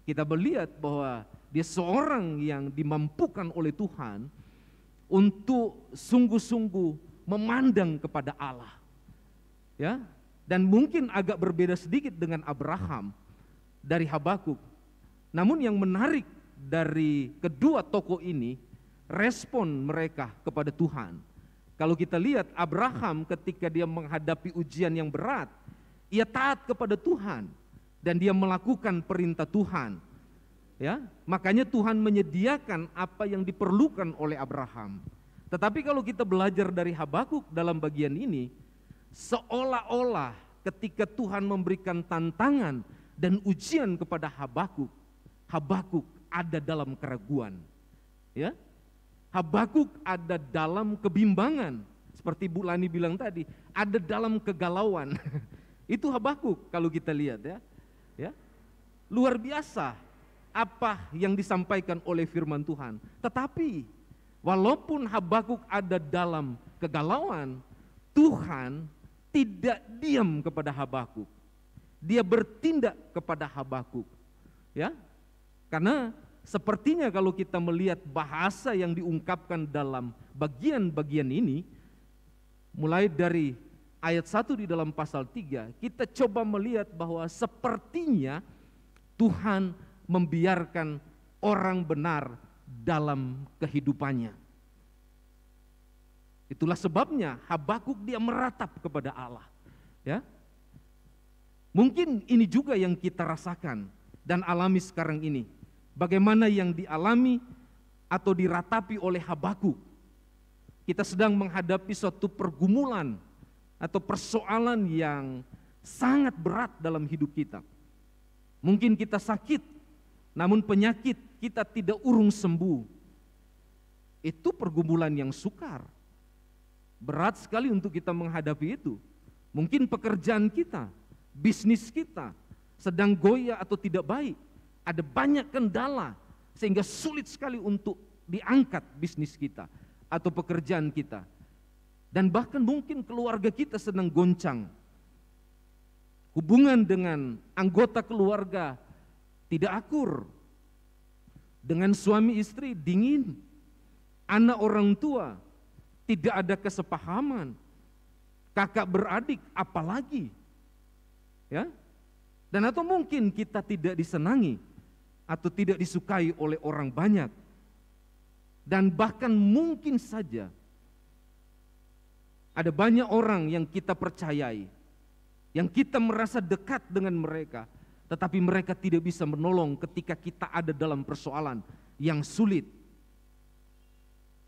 Kita melihat bahwa dia seorang yang dimampukan oleh Tuhan untuk sungguh-sungguh memandang kepada Allah. Ya. Dan mungkin agak berbeda sedikit dengan Abraham dari Habakuk. Namun yang menarik dari kedua tokoh ini, respon mereka kepada Tuhan. Kalau kita lihat Abraham ketika dia menghadapi ujian yang berat, ia taat kepada Tuhan dan dia melakukan perintah Tuhan. Ya, makanya Tuhan menyediakan apa yang diperlukan oleh Abraham. Tetapi kalau kita belajar dari Habakuk dalam bagian ini, seolah-olah ketika Tuhan memberikan tantangan dan ujian kepada Habakuk, Habakuk ada dalam keraguan. Ya, Habakuk ada dalam kebimbangan. Seperti Bu Lani bilang tadi, ada dalam kegalauan. Itu Habakuk kalau kita lihat ya. Ya. Luar biasa apa yang disampaikan oleh firman Tuhan. Tetapi walaupun Habakuk ada dalam kegalauan, Tuhan tidak diam kepada Habakuk. Dia bertindak kepada Habakuk. Ya. Karena sepertinya kalau kita melihat bahasa yang diungkapkan dalam bagian-bagian ini, mulai dari ayat 1 di dalam pasal 3, kita coba melihat bahwa sepertinya Tuhan membiarkan orang benar dalam kehidupannya. Itulah sebabnya Habakuk dia meratap kepada Allah. Ya. Mungkin ini juga yang kita rasakan dan alami sekarang ini. Bagaimana yang dialami atau diratapi oleh Habakuk. Kita sedang menghadapi suatu pergumulan atau persoalan yang sangat berat dalam hidup kita. Mungkin kita sakit, namun penyakit kita tidak urung sembuh. Itu pergumulan yang sukar. Berat sekali untuk kita menghadapi itu. Mungkin pekerjaan kita, bisnis kita sedang goyah atau tidak baik. Ada banyak kendala sehingga sulit sekali untuk diangkat bisnis kita atau pekerjaan kita. Dan bahkan mungkin keluarga kita sedang goncang. Hubungan dengan anggota keluarga tidak akur. dengan suami istri dingin, anak orang tua tidak ada kesepahaman, kakak beradik apalagi, ya. Dan atau mungkin kita tidak disenangi atau tidak disukai oleh orang banyak. Dan bahkan mungkin saja ada banyak orang yang kita percayai, yang kita merasa dekat dengan mereka, tetapi mereka tidak bisa menolong ketika kita ada dalam persoalan yang sulit.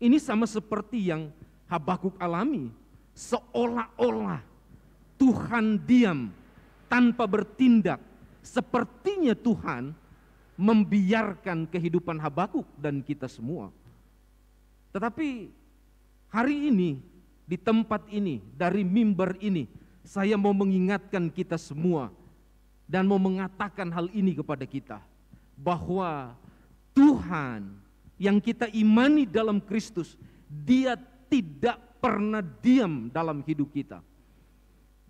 Ini sama seperti yang Habakuk alami, seolah-olah Tuhan diam tanpa bertindak. Sepertinya Tuhan membiarkan kehidupan Habakuk dan kita semua. Tetapi hari ini, di tempat ini, dari mimbar ini, saya mau mengingatkan kita semua dan mau mengatakan hal ini kepada kita, bahwa Tuhan yang kita imani dalam Kristus, Dia tidak pernah diam dalam hidup kita.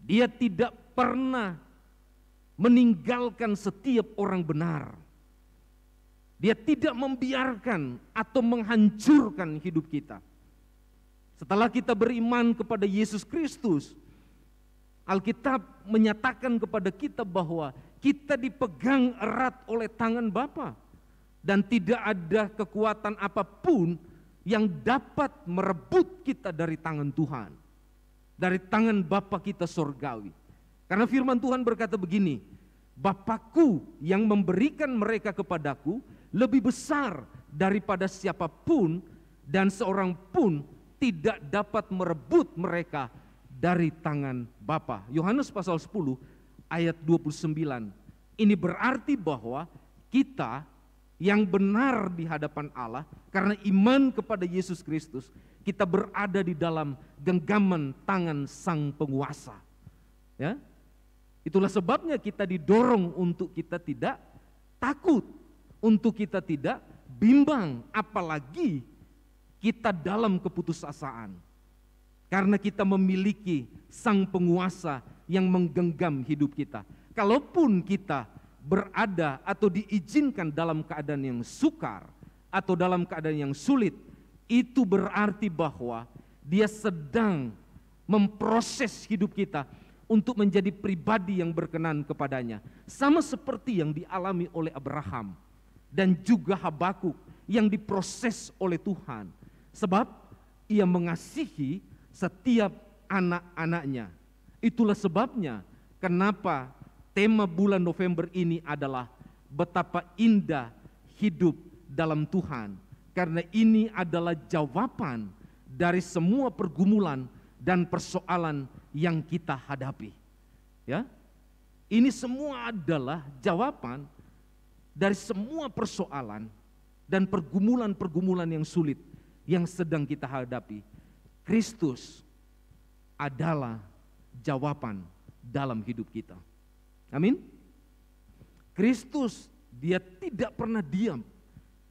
Dia tidak pernah meninggalkan setiap orang benar. Dia tidak membiarkan atau menghancurkan hidup kita. Setelah kita beriman kepada Yesus Kristus, Alkitab menyatakan kepada kita bahwa kita dipegang erat oleh tangan Bapa, dan tidak ada kekuatan apapun yang dapat merebut kita dari tangan Tuhan, dari tangan Bapa kita sorgawi. Karena firman Tuhan berkata begini, Bapakku yang memberikan mereka kepadaku lebih besar daripada siapapun, dan seorang pun tidak dapat merebut mereka dari tangan Bapa. Yohanes pasal 10 ayat 29. Ini berarti bahwa kita yang benar di hadapan Allah karena iman kepada Yesus Kristus, kita berada di dalam genggaman tangan Sang Penguasa. Ya, itulah sebabnya kita didorong untuk kita tidak takut, untuk kita tidak bimbang, apalagi kita dalam keputusasaan. Karena kita memiliki Sang Penguasa yang menggenggam hidup kita. Kalaupun kita berada atau diizinkan dalam keadaan yang sukar atau dalam keadaan yang sulit, itu berarti bahwa Dia sedang memproses hidup kita untuk menjadi pribadi yang berkenan kepadanya. Sama seperti yang dialami oleh Abraham dan juga Habakuk yang diproses oleh Tuhan. Sebab ia mengasihi setiap anak-anaknya. Itulah sebabnya kenapa tema bulan November ini adalah betapa indah hidup dalam Tuhan. Karena ini adalah jawaban dari semua pergumulan dan persoalan yang kita hadapi. Ya, ini semua adalah jawaban dari semua persoalan dan pergumulan-pergumulan yang sulit yang sedang kita hadapi. Kristus adalah jawaban dalam hidup kita. Amin. Kristus, Dia tidak pernah diam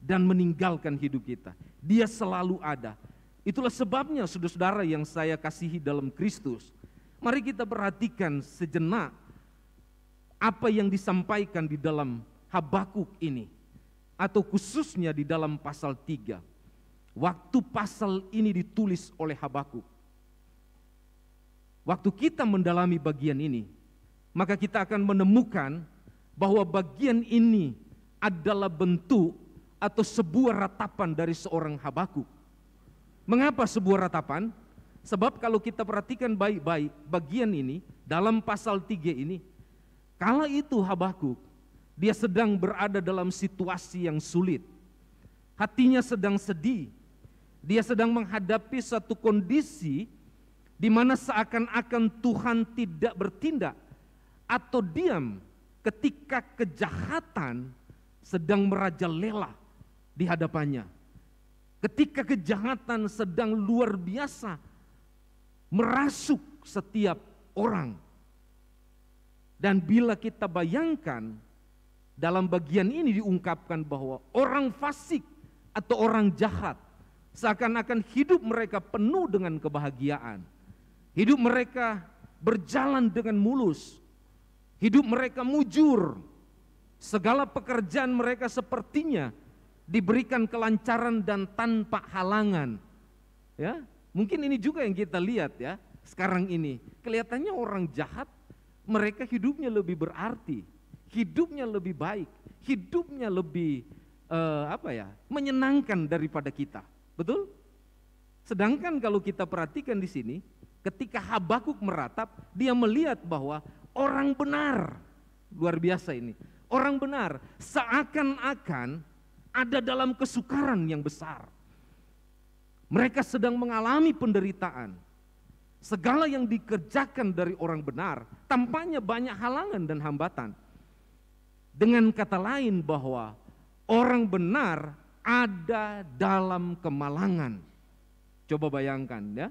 dan meninggalkan hidup kita. Dia selalu ada. Itulah sebabnya saudara-saudara yang saya kasihi dalam Kristus, mari kita perhatikan sejenak apa yang disampaikan di dalam Habakuk ini, atau khususnya di dalam pasal 3. Waktu pasal ini ditulis oleh Habakuk, waktu kita mendalami bagian ini, maka kita akan menemukan bahwa bagian ini adalah bentuk atau sebuah ratapan dari seorang Habakuk. Mengapa sebuah ratapan? Sebab kalau kita perhatikan baik-baik bagian ini, dalam pasal 3 ini, kala itu Habakuk, dia sedang berada dalam situasi yang sulit. Hatinya sedang sedih. Dia sedang menghadapi satu kondisi di mana seakan-akan Tuhan tidak bertindak atau diam ketika kejahatan sedang merajalela di hadapannya. Ketika kejahatan sedang luar biasa merasuk setiap orang. Dan bila kita bayangkan dalam bagian ini diungkapkan bahwa orang fasik atau orang jahat seakan-akan hidup mereka penuh dengan kebahagiaan. Hidup mereka berjalan dengan mulus. Hidup mereka mujur. Segala pekerjaan mereka sepertinya diberikan kelancaran dan tanpa halangan. Ya, mungkin ini juga yang kita lihat ya. Sekarang ini kelihatannya orang jahat, mereka hidupnya lebih berarti, hidupnya lebih baik, hidupnya lebih menyenangkan daripada kita. Betul? Sedangkan kalau kita perhatikan di sini, ketika Habakuk meratap, dia melihat bahwa orang benar, luar biasa ini, orang benar seakan-akan ada dalam kesukaran yang besar. Mereka sedang mengalami penderitaan. Segala yang dikerjakan dari orang benar tampaknya banyak halangan dan hambatan. Dengan kata lain bahwa orang benar ada dalam kemalangan. Coba bayangkan ya.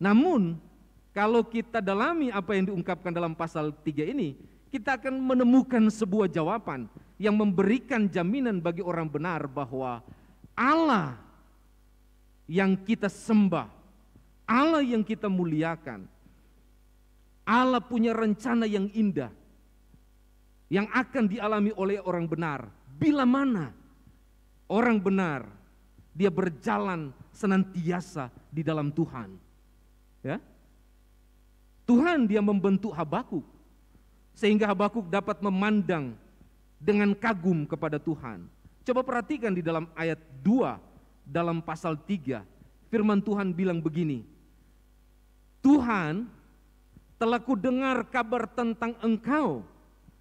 Namun kalau kita dalami apa yang diungkapkan dalam pasal 3 ini, kita akan menemukan sebuah jawaban yang memberikan jaminan bagi orang benar bahwa Allah yang kita sembah, Allah yang kita muliakan, Allah punya rencana yang indah yang akan dialami oleh orang benar. Bila mana orang benar dia berjalan senantiasa di dalam Tuhan. Ya. Tuhan dia membentuk Habakuk sehingga Habakuk dapat memandang dengan kagum kepada Tuhan. Coba perhatikan di dalam ayat 2 dalam pasal 3, firman Tuhan bilang begini, Tuhan telah kudengar kabar tentang engkau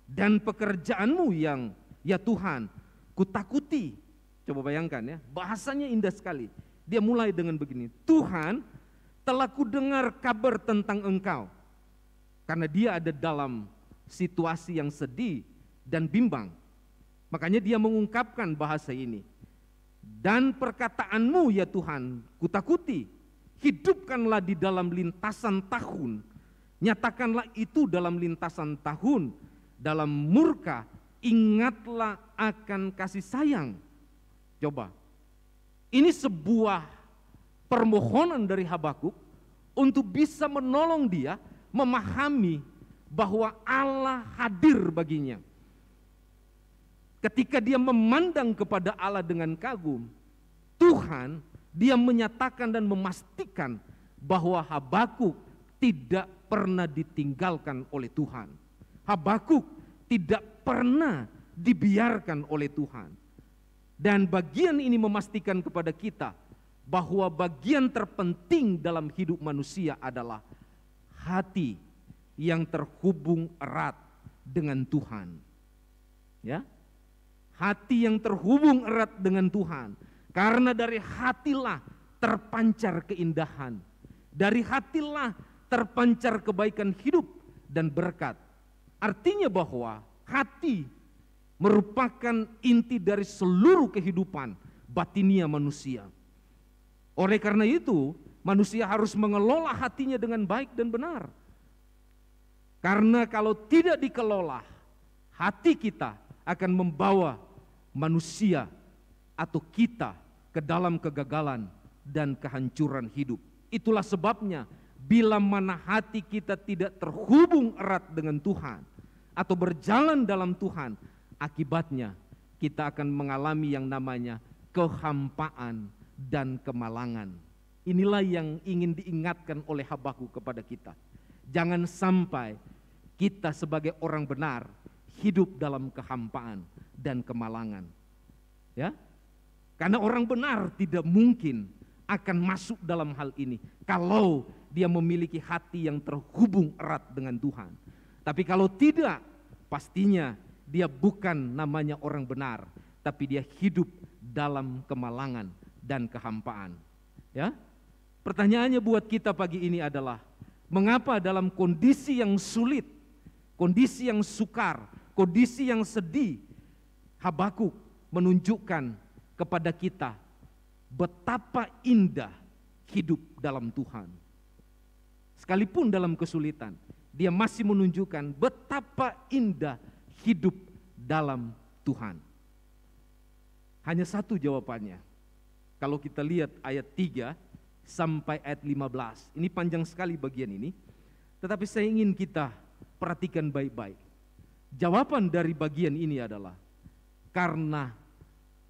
dan pekerjaanmu yang ya Tuhan kutakuti. Coba bayangkan ya, bahasanya indah sekali. Dia mulai dengan begini, Tuhan telah kudengar kabar tentang engkau. Karena dia ada dalam situasi yang sedih dan bimbang. Makanya dia mengungkapkan bahasa ini. Dan perkataanmu ya Tuhan kutakuti. Hidupkanlah di dalam lintasan tahun, nyatakanlah itu dalam lintasan tahun, dalam murka, ingatlah akan kasih sayang. Coba, ini sebuah permohonan dari Habakuk untuk bisa menolong dia memahami bahwa Allah hadir baginya. Ketika dia memandang kepada Allah dengan kagum, Tuhan dia menyatakan dan memastikan bahwa Habakuk tidak pernah ditinggalkan oleh Tuhan. Habakuk tidak pernah dibiarkan oleh Tuhan. Dan bagian ini memastikan kepada kita bahwa bagian terpenting dalam hidup manusia adalah hati yang terhubung erat dengan Tuhan. Ya, hati yang terhubung erat dengan Tuhan. Karena dari hatilah terpancar keindahan. Dari hatilah terpancar kebaikan hidup dan berkat. Artinya bahwa hati merupakan inti dari seluruh kehidupan batinia manusia. Oleh karena itu, manusia harus mengelola hatinya dengan baik dan benar. Karena kalau tidak dikelola, hati kita akan membawa manusia atau kita ke dalam kegagalan dan kehancuran hidup. Itulah sebabnya bila mana hati kita tidak terhubung erat dengan Tuhan atau berjalan dalam Tuhan, akibatnya kita akan mengalami yang namanya kehampaan dan kemalangan. Inilah yang ingin diingatkan oleh Habakuk kepada kita. Jangan sampai kita sebagai orang benar hidup dalam kehampaan dan kemalangan. Ya, karena orang benar tidak mungkin akan masuk dalam hal ini kalau dia memiliki hati yang terhubung erat dengan Tuhan. Tapi kalau tidak, pastinya dia bukan namanya orang benar, tapi dia hidup dalam kemalangan dan kehampaan. Ya, pertanyaannya buat kita pagi ini adalah, mengapa dalam kondisi yang sulit, kondisi yang sukar, kondisi yang sedih, Habakuk menunjukkan kepada kita betapa indah hidup dalam Tuhan. Sekalipun dalam kesulitan, dia masih menunjukkan betapa indah hidup dalam Tuhan. Hanya satu jawabannya. Kalau kita lihat ayat 3 sampai ayat 15. Ini panjang sekali bagian ini. Tetapi saya ingin kita perhatikan baik-baik. Jawaban dari bagian ini adalah karena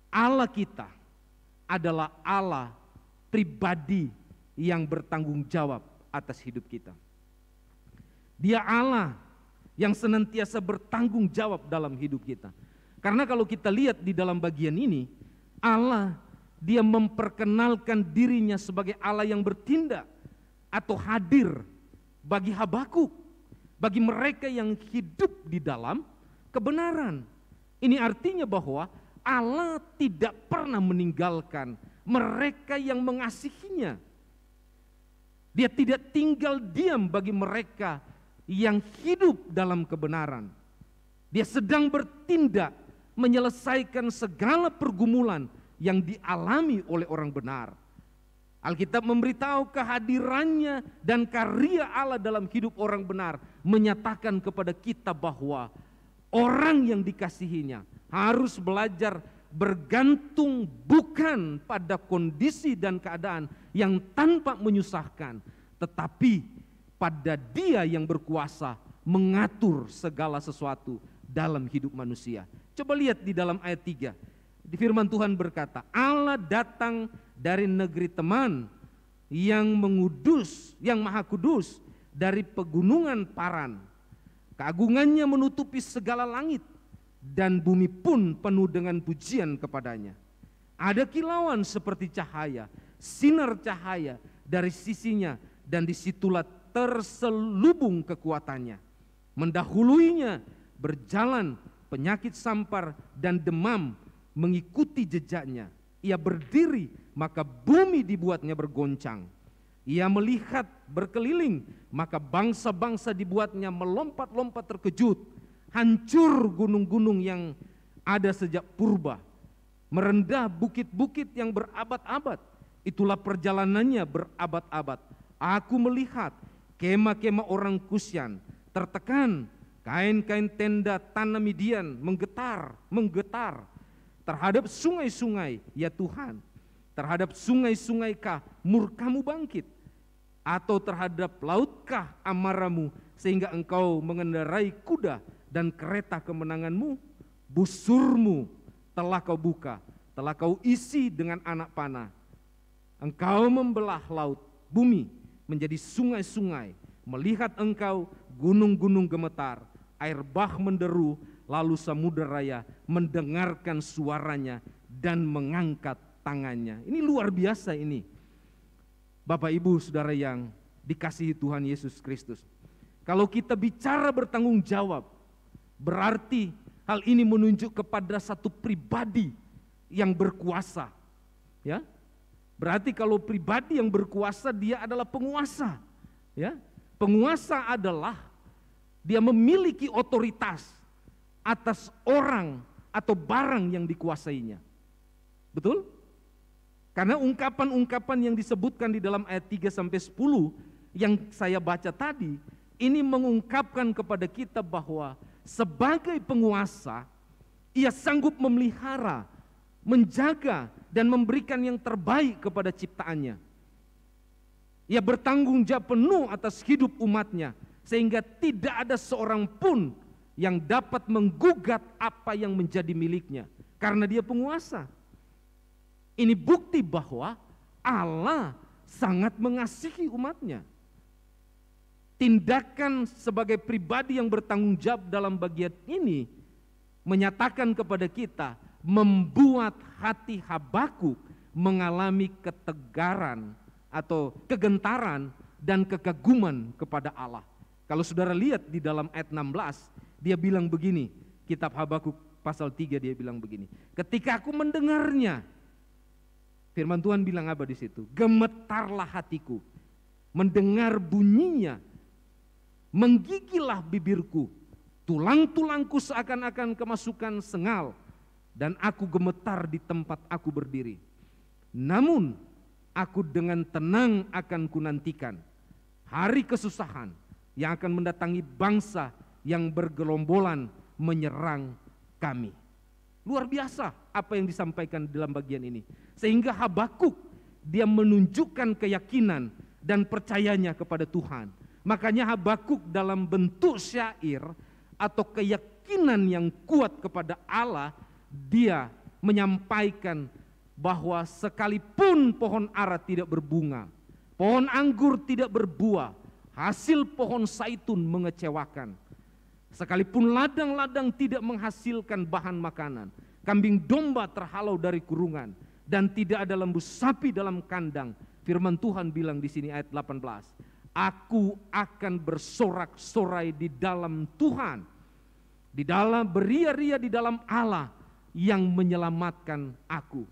Allah kita adalah Allah pribadi yang bertanggung jawab atas hidup kita. Dia Allah yang senantiasa bertanggung jawab dalam hidup kita. Karena kalau kita lihat di dalam bagian ini, Allah dia memperkenalkan dirinya sebagai Allah yang bertindak atau hadir bagi Habakuk, bagi mereka yang hidup di dalam kebenaran. Ini artinya bahwa Allah tidak pernah meninggalkan mereka yang mengasihinya. Dia tidak tinggal diam bagi mereka yang hidup dalam kebenaran. Dia sedang bertindak menyelesaikan segala pergumulan yang dialami oleh orang benar. Alkitab memberitahu kehadirannya dan karya Allah dalam hidup orang benar, menyatakan kepada kita bahwa orang yang dikasihinya harus belajar bergantung bukan pada kondisi dan keadaan yang tanpa menyusahkan, tetapi pada Dia yang berkuasa mengatur segala sesuatu dalam hidup manusia. Coba lihat di dalam ayat 3. Di firman Tuhan berkata, Allah datang dari negeri teman yang mengudus, yang maha kudus, dari pegunungan Paran. Keagungannya menutupi segala langit, dan bumi pun penuh dengan pujian kepadanya. Ada kilauan seperti cahaya, sinar cahaya dari sisinya, dan disitulah terselubung kekuatannya. Mendahuluinya berjalan penyakit sampar dan demam mengikuti jejaknya. Ia berdiri, maka bumi dibuatnya bergoncang. Ia melihat berkeliling, maka bangsa-bangsa dibuatnya melompat-lompat terkejut. Hancur gunung-gunung yang ada sejak purba, merendah bukit-bukit yang berabad-abad. Itulah perjalanannya berabad-abad. Aku melihat kemah-kemah orang Kusyan tertekan, kain-kain tenda tanah Midian menggetar terhadap sungai-sungai, ya Tuhan. Terhadap sungai-sungaikah murkamu bangkit, atau terhadap lautkah amarahmu sehingga engkau mengendarai kuda dan kereta kemenanganmu? Busurmu telah kau buka, telah kau isi dengan anak panah. Engkau membelah laut, bumi menjadi sungai-sungai. Melihat engkau gunung-gunung gemetar, air bah menderu, lalu samudera raya mendengarkan suaranya dan mengangkat tangannya. Ini luar biasa ini. Bapak Ibu Saudara yang dikasihi Tuhan Yesus Kristus. Kalau kita bicara bertanggung jawab, berarti hal ini menunjuk kepada satu pribadi yang berkuasa. Ya. Berarti kalau pribadi yang berkuasa, dia adalah penguasa. Ya. Penguasa adalah dia memiliki otoritas atas orang atau barang yang dikuasainya. Betul? Karena ungkapan-ungkapan yang disebutkan di dalam ayat 3 sampai 10 yang saya baca tadi, ini mengungkapkan kepada kita bahwa sebagai penguasa, ia sanggup memelihara, menjaga, dan memberikan yang terbaik kepada ciptaannya. Ia bertanggung jawab penuh atas hidup umatnya, sehingga tidak ada seorang pun yang dapat menggugat apa yang menjadi miliknya, karena dia penguasa. Ini bukti bahwa Allah sangat mengasihi umatnya. Tindakan sebagai pribadi yang bertanggung jawab dalam bagian ini menyatakan kepada kita, membuat hati Habakuk mengalami ketegaran atau kegentaran dan kekaguman kepada Allah. Kalau saudara lihat di dalam ayat 16, dia bilang begini, kitab Habakuk pasal 3 dia bilang begini, ketika aku mendengarnya, firman Tuhan bilang apa di situ? Gemetarlah hatiku mendengar bunyinya, menggigillah bibirku, tulang-tulangku seakan-akan kemasukan sengal, dan aku gemetar di tempat aku berdiri. Namun aku dengan tenang akan kunantikan hari kesusahan yang akan mendatangi bangsa yang bergelombolan menyerang kami. Luar biasa apa yang disampaikan dalam bagian ini. Sehingga Habakuk dia menunjukkan keyakinan dan percayanya kepada Tuhan. Makanya Habakuk dalam bentuk syair atau keyakinan yang kuat kepada Allah, dia menyampaikan bahwa sekalipun pohon ara tidak berbunga, pohon anggur tidak berbuah, hasil pohon zaitun mengecewakan. Sekalipun ladang-ladang tidak menghasilkan bahan makanan, kambing domba terhalau dari kurungan, dan tidak ada lembu sapi dalam kandang. Firman Tuhan bilang di sini ayat 18, aku akan bersorak-sorai di dalam Tuhan, di dalam beria-ria di dalam Allah yang menyelamatkan aku.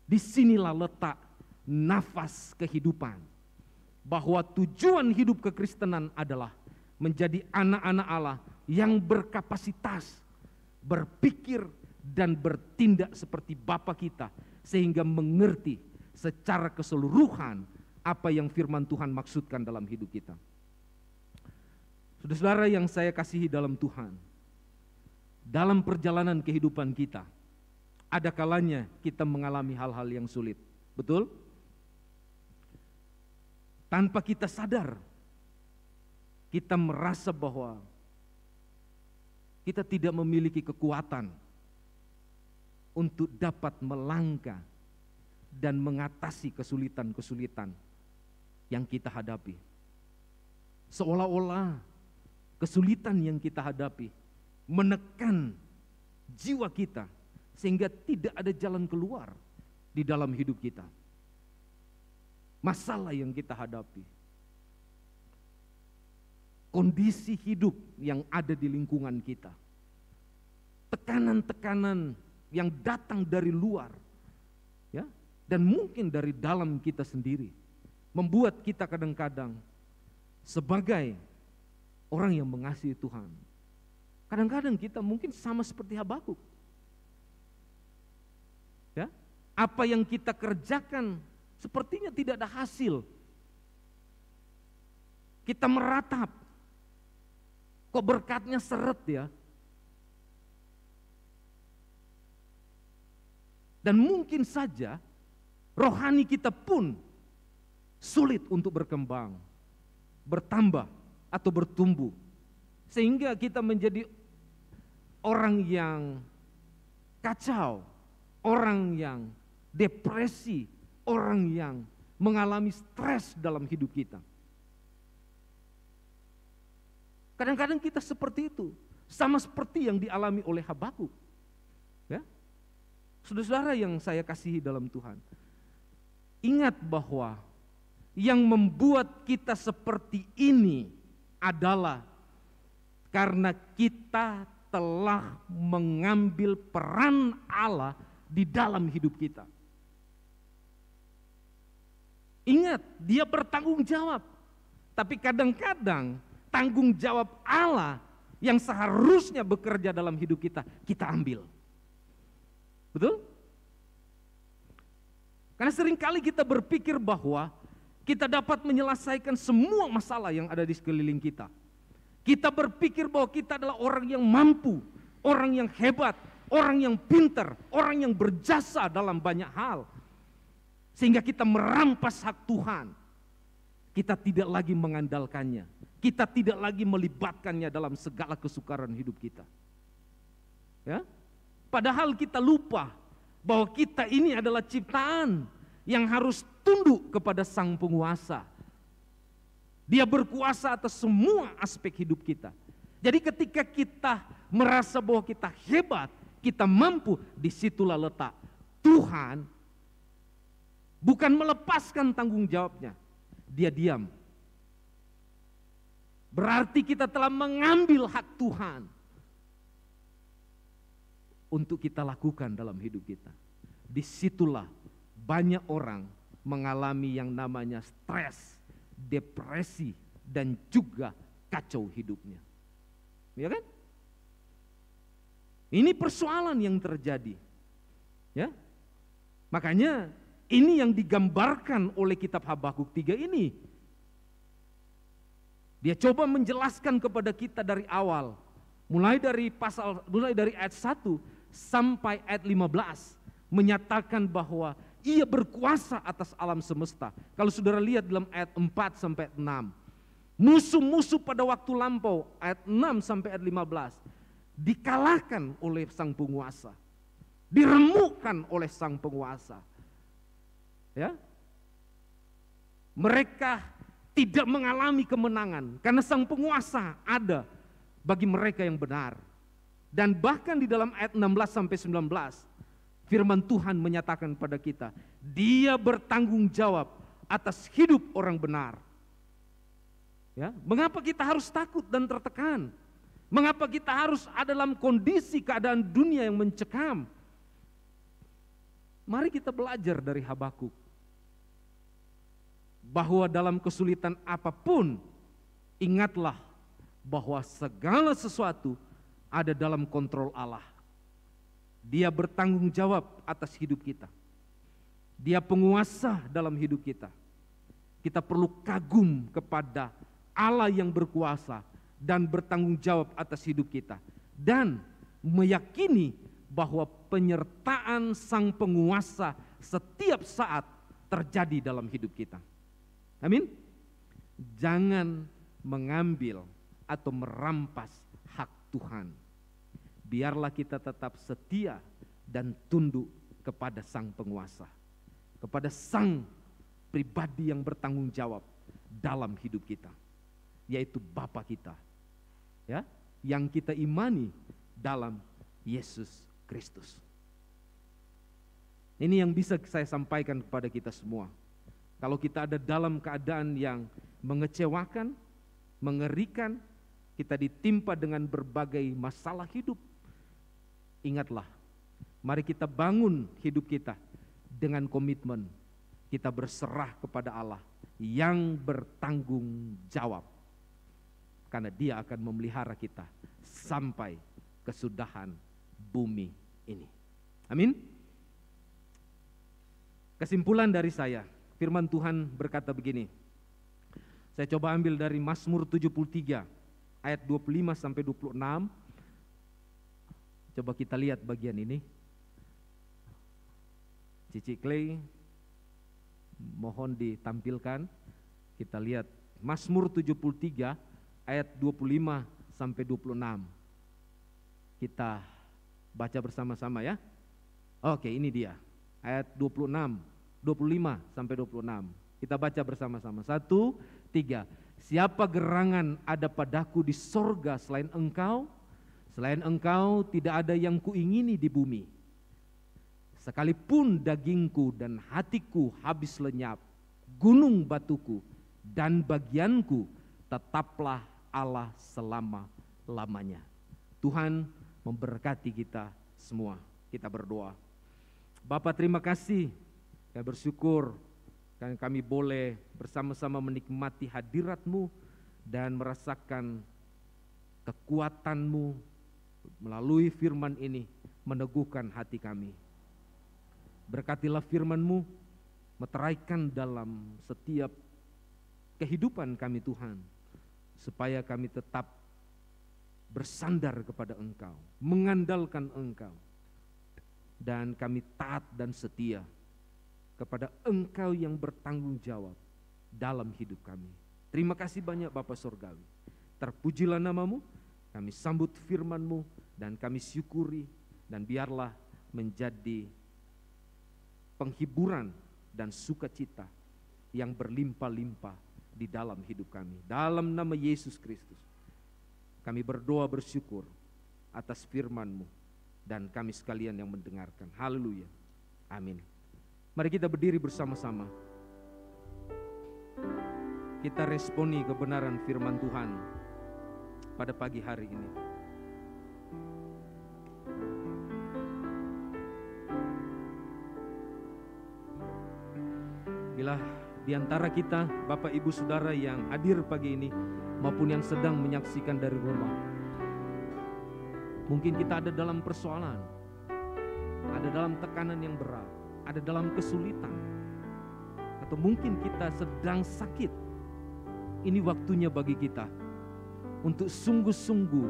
Disinilah letak nafas kehidupan, bahwa tujuan hidup kekristenan adalah menjadi anak-anak Allah yang berkapasitas berpikir dan bertindak seperti Bapa kita, sehingga mengerti secara keseluruhan apa yang firman Tuhan maksudkan dalam hidup kita. Saudara-saudara yang saya kasihi dalam Tuhan, dalam perjalanan kehidupan kita, ada kalanya kita mengalami hal-hal yang sulit, betul? Tanpa kita sadar, kita merasa bahwa kita tidak memiliki kekuatan untuk dapat melangkah dan mengatasi kesulitan-kesulitan yang kita hadapi. Seolah-olah kesulitan yang kita hadapi menekan jiwa kita, sehingga tidak ada jalan keluar di dalam hidup kita. Masalah yang kita hadapi, kondisi hidup yang ada di lingkungan kita, tekanan-tekanan yang datang dari luar, ya, dan mungkin dari dalam kita sendiri, membuat kita kadang-kadang sebagai orang yang mengasihi Tuhan, kadang-kadang kita mungkin sama seperti Habakuk. Ya, apa yang kita kerjakan sepertinya tidak ada hasil. Kita meratap, kok berkatnya seret ya. Dan mungkin saja rohani kita pun sulit untuk berkembang, bertambah atau bertumbuh, sehingga kita menjadi orang yang kacau, orang yang depresi, orang yang mengalami stres dalam hidup kita. Kadang-kadang kita seperti itu, sama seperti yang dialami oleh Habakuk. Ya, saudara-saudara yang saya kasihi dalam Tuhan, ingat bahwa yang membuat kita seperti ini adalah karena kita telah mengambil peran Allah di dalam hidup kita. Ingat, dia bertanggung jawab. Tapi kadang-kadang tanggung jawab Allah yang seharusnya bekerja dalam hidup kita, kita ambil. Betul? Karena seringkali kita berpikir bahwa kita dapat menyelesaikan semua masalah yang ada di sekeliling kita. Kita berpikir bahwa kita adalah orang yang mampu, orang yang hebat, orang yang pintar, orang yang berjasa dalam banyak hal. Sehingga kita merampas hak Tuhan. Kita tidak lagi mengandalkannya. Kita tidak lagi melibatkannya dalam segala kesukaran hidup kita. Ya? Padahal kita lupa bahwa kita ini adalah ciptaan yang harus tunduk kepada Sang Penguasa. Dia berkuasa atas semua aspek hidup kita. Jadi ketika kita merasa bahwa kita hebat, kita mampu, disitulah letak Tuhan bukan melepaskan tanggung jawabnya. Dia diam. Berarti kita telah mengambil hak Tuhan untuk kita lakukan dalam hidup kita. Disitulah banyak orang mengalami yang namanya stres, depresi, dan juga kacau hidupnya. Ya kan? Ini persoalan yang terjadi. Ya. Makanya ini yang digambarkan oleh kitab Habakuk 3 ini. Dia coba menjelaskan kepada kita dari awal, mulai dari ayat 1 sampai ayat 15, menyatakan bahwa Ia berkuasa atas alam semesta. Kalau saudara lihat dalam ayat 4 sampai 6, musuh-musuh pada waktu lampau, ayat 6 sampai ayat 15, dikalahkan oleh Sang Penguasa. diremukkan oleh sang penguasa. Ya. Mereka tidak mengalami kemenangan karena sang penguasa ada bagi mereka yang benar. Dan bahkan di dalam ayat 16 sampai 19 firman Tuhan menyatakan pada kita, Dia bertanggung jawab atas hidup orang benar. Ya, mengapa kita harus takut dan tertekan? Mengapa kita harus ada dalam kondisi keadaan dunia yang mencekam? Mari kita belajar dari Habakuk, bahwa dalam kesulitan apapun, ingatlah bahwa segala sesuatu ada dalam kontrol Allah. Dia bertanggung jawab atas hidup kita. Dia penguasa dalam hidup kita. Kita perlu kagum kepada Allah yang berkuasa dan bertanggung jawab atas hidup kita. Dan meyakini bahwa penyertaan sang penguasa setiap saat terjadi dalam hidup kita. Amin. Jangan mengambil atau merampas hak Tuhan. Biarlah kita tetap setia dan tunduk kepada sang penguasa, kepada sang pribadi yang bertanggung jawab dalam hidup kita, yaitu Bapa kita, ya, yang kita imani dalam Yesus Kristus. Ini yang bisa saya sampaikan kepada kita semua. Kalau kita ada dalam keadaan yang mengecewakan, mengerikan, kita ditimpa dengan berbagai masalah hidup, ingatlah, mari kita bangun hidup kita dengan komitmen kita berserah kepada Allah yang bertanggung jawab, karena Dia akan memelihara kita sampai kesudahan bumi ini. Amin. Kesimpulan dari saya, firman Tuhan berkata begini. Saya coba ambil dari Mazmur 73 ayat 25 sampai 26. Coba kita lihat bagian ini. Cici Clay, mohon ditampilkan. Kita lihat Mazmur 73 ayat 25 sampai 26. Kita baca bersama-sama ya. Oke, ini dia. Ayat 25 sampai 26. Kita baca bersama-sama. 1, 3. Siapa gerangan ada padaku di sorga selain Engkau? Selain Engkau tidak ada yang kuingini di bumi. Sekalipun dagingku dan hatiku habis lenyap, gunung batuku dan bagianku tetaplah Allah selama-lamanya. Tuhan memberkati kita semua. Kita berdoa. Bapa, terima kasih. Kami bersyukur dan kami boleh bersama-sama menikmati hadirat-Mu dan merasakan kekuatan-Mu melalui firman ini meneguhkan hati kami. Berkatilah firman-Mu, meteraikan dalam setiap kehidupan kami Tuhan, supaya kami tetap bersandar kepada Engkau, mengandalkan Engkau, dan kami taat dan setia kepada Engkau yang bertanggung jawab dalam hidup kami. Terima kasih banyak Bapa Surgawi. Terpujilah nama-Mu, kami sambut firman-Mu dan kami syukuri, dan biarlah menjadi penghiburan dan sukacita yang berlimpah-limpah di dalam hidup kami. Dalam nama Yesus Kristus, kami berdoa bersyukur atas firman-Mu dan kami sekalian yang mendengarkan. Haleluya. Amin. Mari kita berdiri bersama-sama. Kita responi kebenaran firman Tuhan pada pagi hari ini. Bila di antara kita, Bapak Ibu Saudara yang hadir pagi ini maupun yang sedang menyaksikan dari rumah, mungkin kita ada dalam persoalan, ada dalam tekanan yang berat, ada dalam kesulitan, atau mungkin kita sedang sakit. Ini waktunya bagi kita untuk sungguh-sungguh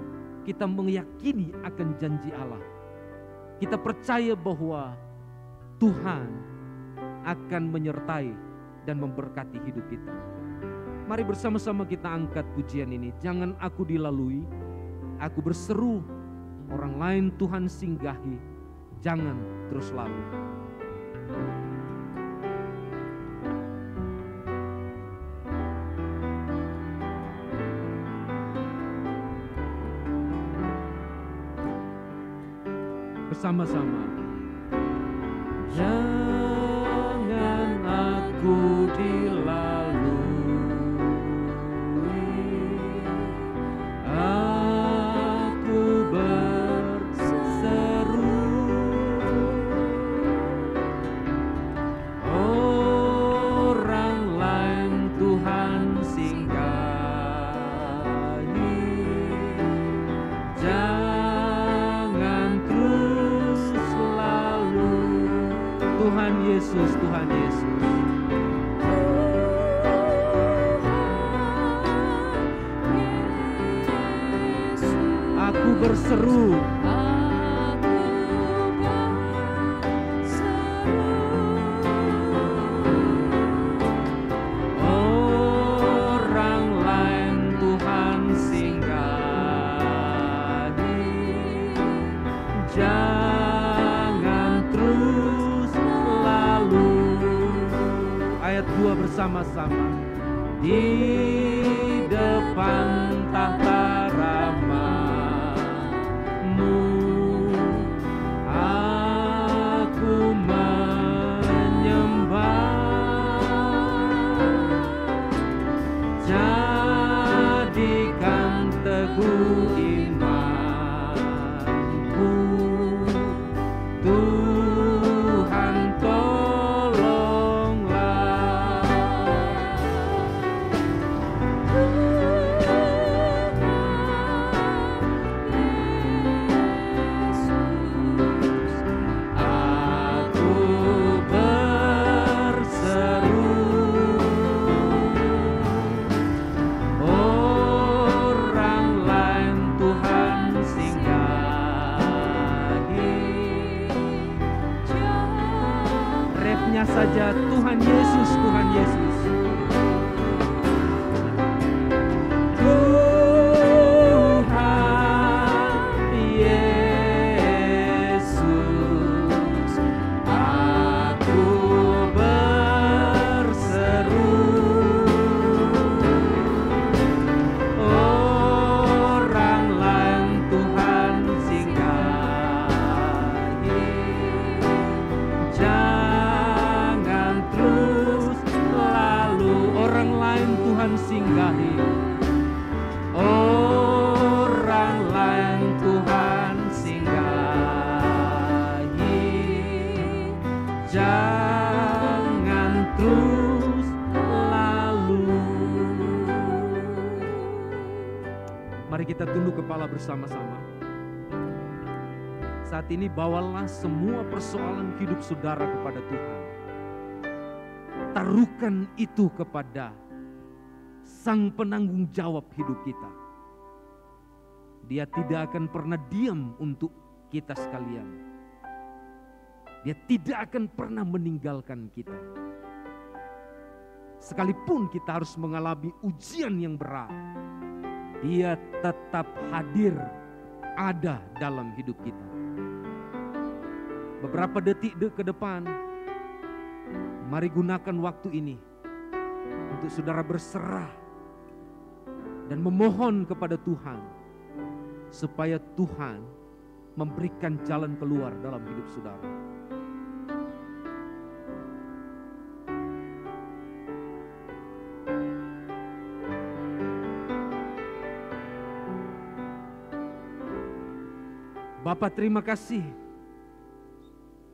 kita meyakini akan janji Allah. Kita percaya bahwa Tuhan akan menyertai dan memberkati hidup kita. Mari bersama-sama kita angkat pujian ini. Jangan aku dilalui, aku berseru, orang lain Tuhan singgahi. jangan terus lalu. Bersama-sama. Jangan aku dilalui, aku berseru, orang lain Tuhan singgahi. Jangan terus lalu. Tuhan Yesus, Tuhan Yesus. Aku berseru, orang lain Tuhan singgahi. Jangan terus lalu. Ayat 2 bersama-sama. Di depan tahta rahmat-Mu aku menyembah. Jadikan teguh imanku, Tuhan tolonglah. Aku berseru, orang lain Tuhan singgahi. Refnya saja, Tuhan Yesus, Tuhan Yesus. Tuhan Yesus, aku berseru, orang lain Tuhan singgahi. Jangan terus lalu. Orang lain Tuhan singgahi. Orang lain Tuhan singgahi. Jangan terus lalu. Mari kita tunduk kepala bersama-sama. Saat ini bawalah semua persoalan hidup saudara kepada Tuhan. Taruhkan itu kepada Sang penanggung jawab hidup kita. Dia tidak akan pernah diam untuk kita sekalian. Dia tidak akan pernah meninggalkan kita. Sekalipun kita harus mengalami ujian yang berat, Dia tetap hadir, ada dalam hidup kita. Beberapa detik ke depan, mari gunakan waktu ini untuk saudara berserah dan memohon kepada Tuhan supaya Tuhan memberikan jalan keluar dalam hidup saudara. Bapa, terima kasih.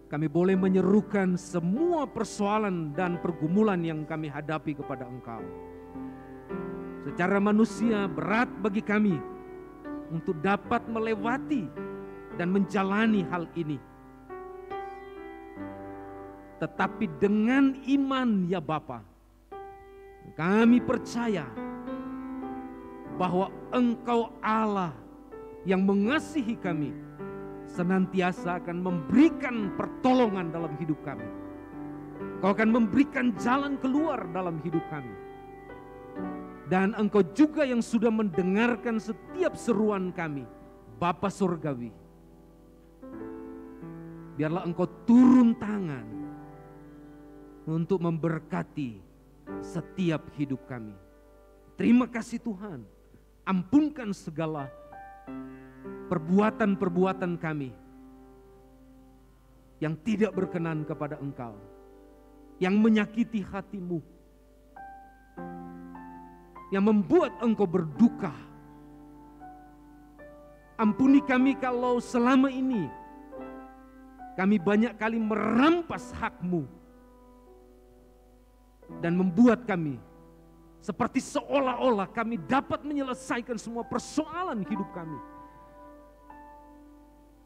Kami boleh menyerukan semua persoalan dan pergumulan yang kami hadapi kepada Engkau. Secara manusia berat bagi kami untuk dapat melewati dan menjalani hal ini. Tetapi dengan iman ya Bapa, kami percaya bahwa Engkau Allah yang mengasihi kami senantiasa akan memberikan pertolongan dalam hidup kami. Kau akan memberikan jalan keluar dalam hidup kami. Dan Engkau juga yang sudah mendengarkan setiap seruan kami, Bapa Surgawi. biarlah Engkau turun tangan untuk memberkati setiap hidup kami. Terima kasih Tuhan, ampunkan segala perbuatan-perbuatan kami yang tidak berkenan kepada Engkau, yang menyakiti hati-Mu, yang membuat Engkau berduka. Ampuni kami kalau selama ini kami banyak kali merampas hak-Mu dan membuat kami seperti seolah-olah kami dapat menyelesaikan semua persoalan hidup kami.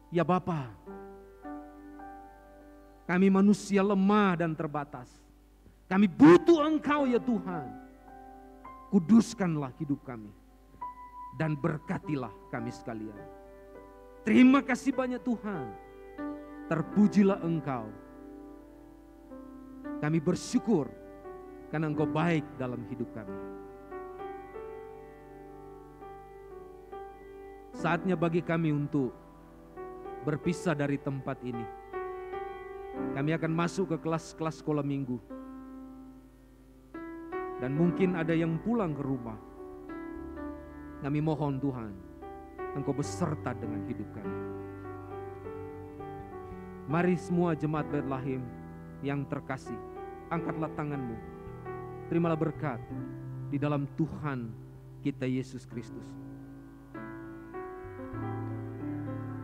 Ya Bapa, kami manusia lemah dan terbatas. Kami butuh Engkau ya Tuhan. Kuduskanlah hidup kami dan berkatilah kami sekalian. Terima kasih banyak Tuhan. Terpujilah Engkau. Kami bersyukur karena Engkau baik dalam hidup kami. Saatnya bagi kami untuk berpisah dari tempat ini. Kami akan masuk ke kelas-kelas sekolah minggu. Dan mungkin ada yang pulang ke rumah. Kami mohon Tuhan, Engkau beserta dengan hidup kami. Mari semua jemaat Bethlehem yang terkasih, angkatlah tanganmu. Terimalah berkat di dalam Tuhan kita Yesus Kristus.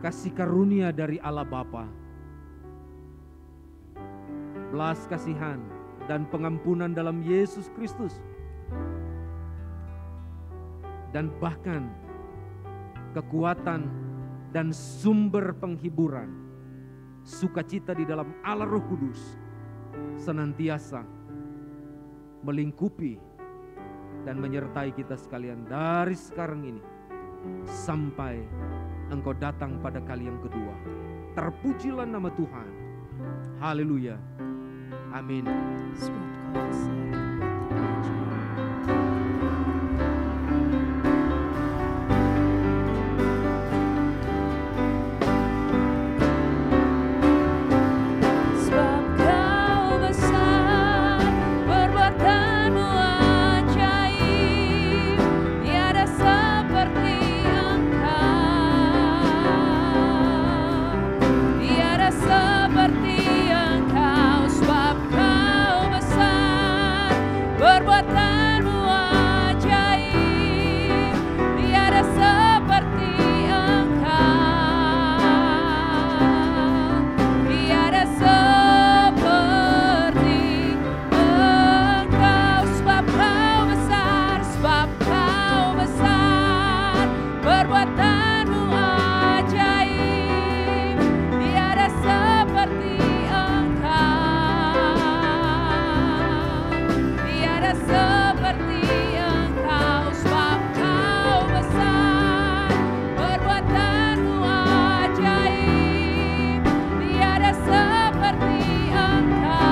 Kasih karunia dari Allah Bapa, belas kasihan dan pengampunan dalam Yesus Kristus, dan bahkan kekuatan dan sumber penghiburan, sukacita di dalam Allah Roh Kudus senantiasa melingkupi dan menyertai kita sekalian dari sekarang ini sampai Engkau datang pada kali yang kedua. Terpujilah nama Tuhan. Haleluya. Amin. Sebab Kau besar dan Sebab Kau besar, perbuatan-Mu ajaib, tiada seperti Engkau, tiada seperti Engkau. Sebab Kau besar, perbuatan-Mu ajaib, tiada seperti Engkau, tiada seperti Engkau. Sebab Kau besar, sebab Kau besar, perbuatan-Mu ajaib, tiada seperti Engkau, tiada seperti Engkau. Sebab Kau besar, perbuatan-Mu ajaib, tiada seperti Engkau,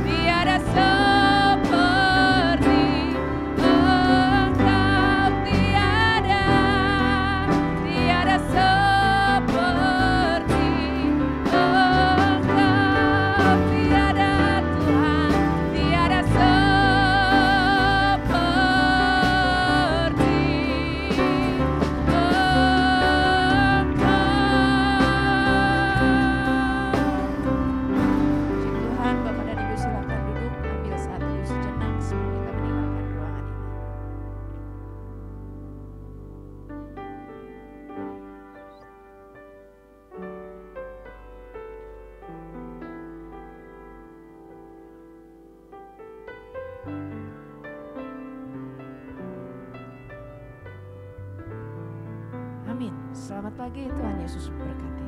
tiada seperti Engkau, tiada seperti Engkau, tiada Tuhan, tiada seperti Puji Tuhan, Bapak dan Ibu silakan duduk, ambil saat teduh sejenak sebelum kita meninggalkan ruangan ini. Amin. Selamat pagi, Tuhan Yesus berkati.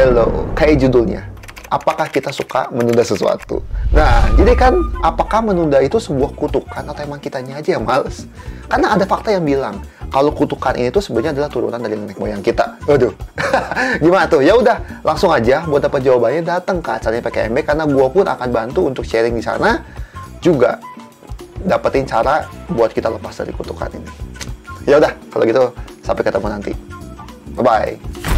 Hello, kayak judulnya. Apakah kita suka menunda sesuatu? Nah, jadi kan apakah menunda itu sebuah kutukan atau emang kitanya aja yang males? Karena ada fakta yang bilang kalau kutukan ini tuh sebenarnya adalah turunan dari nenek moyang kita. Waduh, gimana tuh? Ya udah, langsung aja buat dapat jawabannya datang ke acaranya PKMB karena gua pun akan bantu untuk sharing di sana juga dapetin cara buat kita lepas dari kutukan ini. Ya udah, kalau gitu sampai ketemu nanti. Bye bye.